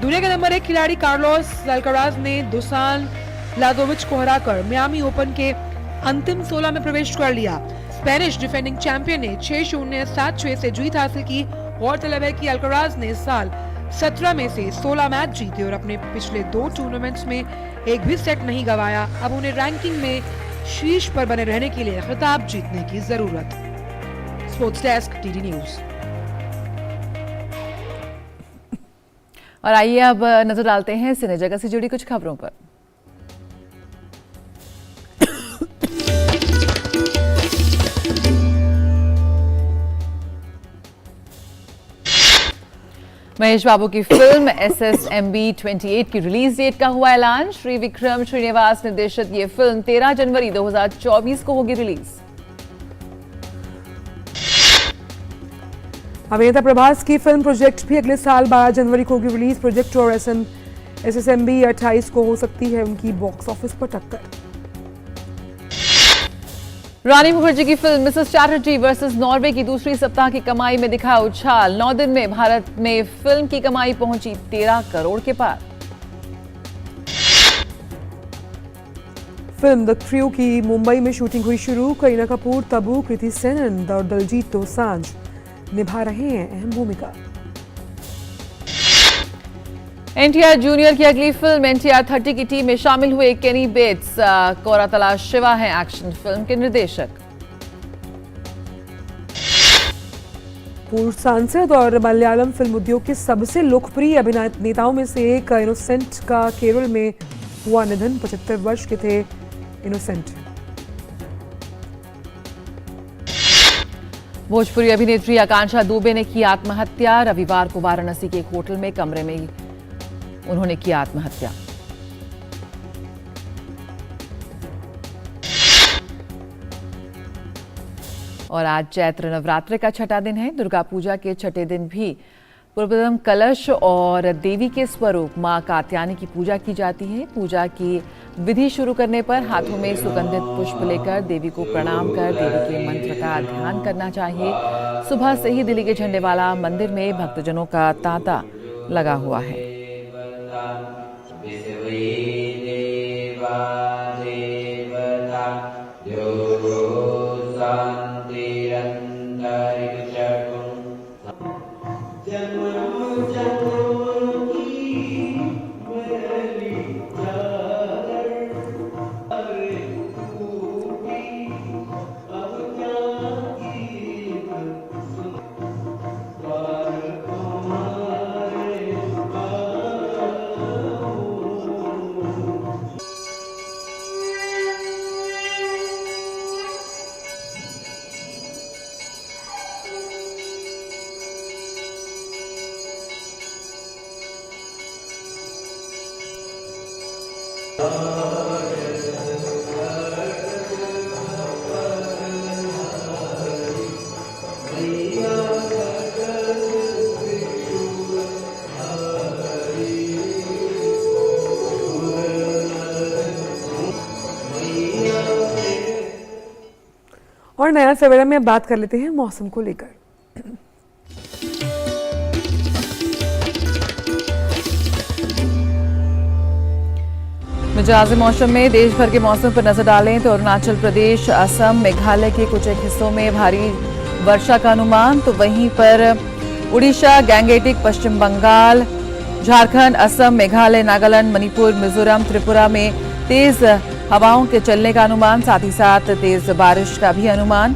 दुनिया के नंबर 1 खिलाड़ी कार्लोस अल्काराज ने दुसान लाजोविच को हराकर मियामी ओपन के अंतिम 16 में प्रवेश कर लिया। स्पेनिश डिफेंडिंग चैंपियन ने 6-0, 7-6 से जीत हासिल की। गौरतलब है कि अल्काराज ने इस साल 17 में से 16 मैच जीते और अपने पिछले 2 टूर्नामेंट्स में एक भी सेट नहीं गंवाया। अब उन्हें रैंकिंग में शीर्ष पर बने रहने के लिए खिताब जीतने की जरूरत। Sports desk, TD news. और आइए अब नजर डालते हैं सिने जगत से जुड़ी कुछ खबरों पर। महेश बाबू की फिल्म SSMB 28 की रिलीज डेट का हुआ ऐलान। श्री विक्रम श्रीनिवास निर्देशित ये फिल्म 13 जनवरी 2024 को होगी रिलीज। अभिनेता प्रभास की फिल्म प्रोजेक्ट भी अगले साल 12 जनवरी को होगी रिलीज। प्रोजेक्ट और SSMB 28 को हो सकती है उनकी बॉक्स ऑफिस पर टक्कर। रानी मुखर्जी की film Mrs Chatterjee versus Norway की दूसरी सप्ताह की कमाई में दिखा उछाल। 9 दिन में भारत में फिल्म की कमाई पहुंची 13 करोड़ के पार। फिल्म द क्रू की मुंबई में शूटिंग हुई शुरू। करीना कपूर, तब्बू, कृति सेनन और दलजीत दोसांझ निभा रहे हैं अहम भूमिका। NTR जूनियर की अगली फिल्म NTR 30 की टीम में शामिल हुए केनी बेट्स। कोरातला शिवा हैं एक्शन फिल्म के निर्देशक। पूर्व सांसद और मलयालम फिल्म उद्योग के सबसे लोकप्रिय अभिनेताओं में से एक इनोसेंट का केरल में हुआ निधन। 75 वर्ष के थे इनोसेंट। भोजपुरी अभिनेत्री आकांक्षा दुबे ने की आत्महत्या। रविवार को वाराणसी के एक होटल में कमरे में उन्होंने की आत्महत्या। और आज चैत्र नवरात्र का छठा दिन है। दुर्गा पूजा के छठे दिन भी पूर्वप्रथम कलश और देवी के स्वरूप मां कात्यायनी की पूजा की जाती है। पूजा की विधि शुरू करने पर हाथों में सुगंधित पुष्प लेकर देवी को प्रणाम कर देवी के मंत्र का ध्यान करना चाहिए। सुबह से ही दिल्ली के झंडे वाला मंदिर में भक्तजनों का तांता लगा हुआ है। और नया सवेरा में बात कर लेते हैं मौसम को लेकर। मिजाज मौसम में देश भर के मौसम पर नजर डालें तो अरुणाचल प्रदेश, असम, मेघालय के कुछ एक हिस्सों में भारी वर्षा का अनुमान, तो वहीं पर उड़ीसा, गैंगेटिक, पश्चिम बंगाल, झारखंड, असम, मेघालय, नागालैंड, मणिपुर, मिजोरम, त्रिपुरा में तेज हवाओं के चलने का अनुमान, साथ ही साथ तेज बारिश का भी अनुमान।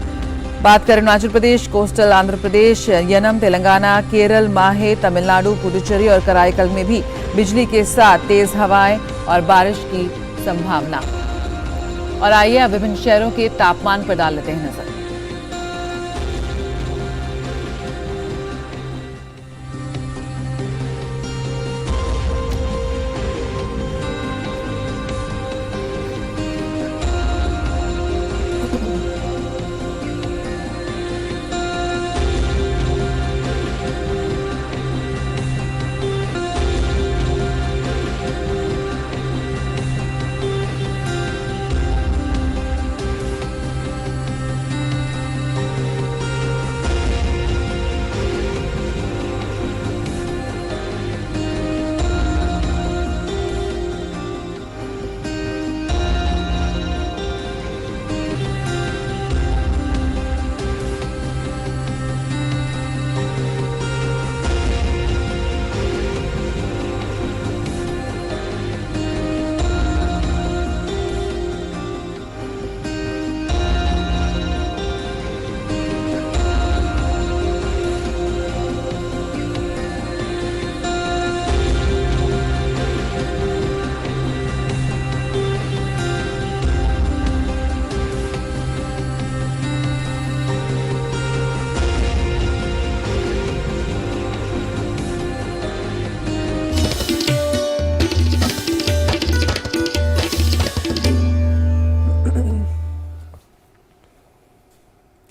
बात करें अरुणाचल प्रदेश, कोस्टल आंध्र प्रदेश, यनम, तेलंगाना, केरल, माहे, तमिलनाडु, पुडुचेरी और कराईकल में भी बिजली के साथ तेज हवाएं और बारिश की संभावना। और आइए अब विभिन्न शहरों के तापमान पर डाल लेते हैं नजर।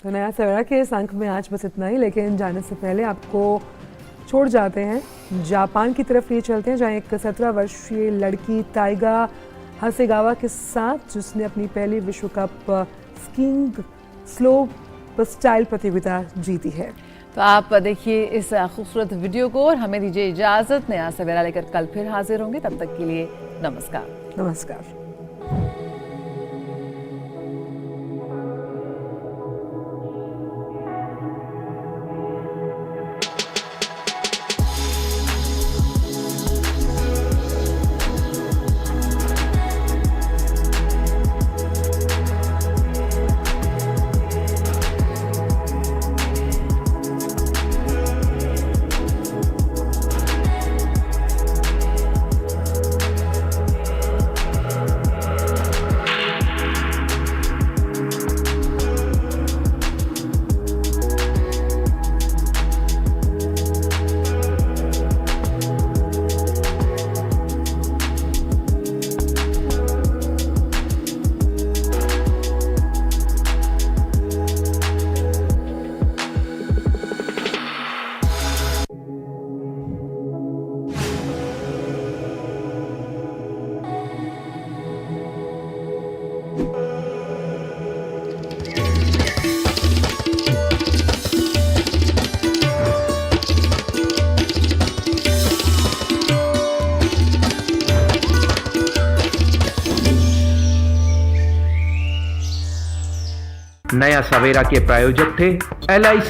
तो नया सवेरा के इस अंक में आज बस इतना ही, लेकिन जाने से पहले आपको छोड़ जाते हैं जापान की तरफ लिए चलते हैं, जहाँ एक 17 वर्षीय लड़की ताइगा हसेगावा के साथ, जिसने अपनी पहली विश्व कप स्कीइंग स्लोप स्टाइल प्रतियोगिता जीती है। तो आप देखिए इस खूबसूरत वीडियो को और हमें दीजिए इजाजत। नया सवेरा लेकर कल फिर हाजिर होंगे, तब तक के लिए नमस्कार। नमस्कार। नया सवेरा के प्रायोजक थे LIC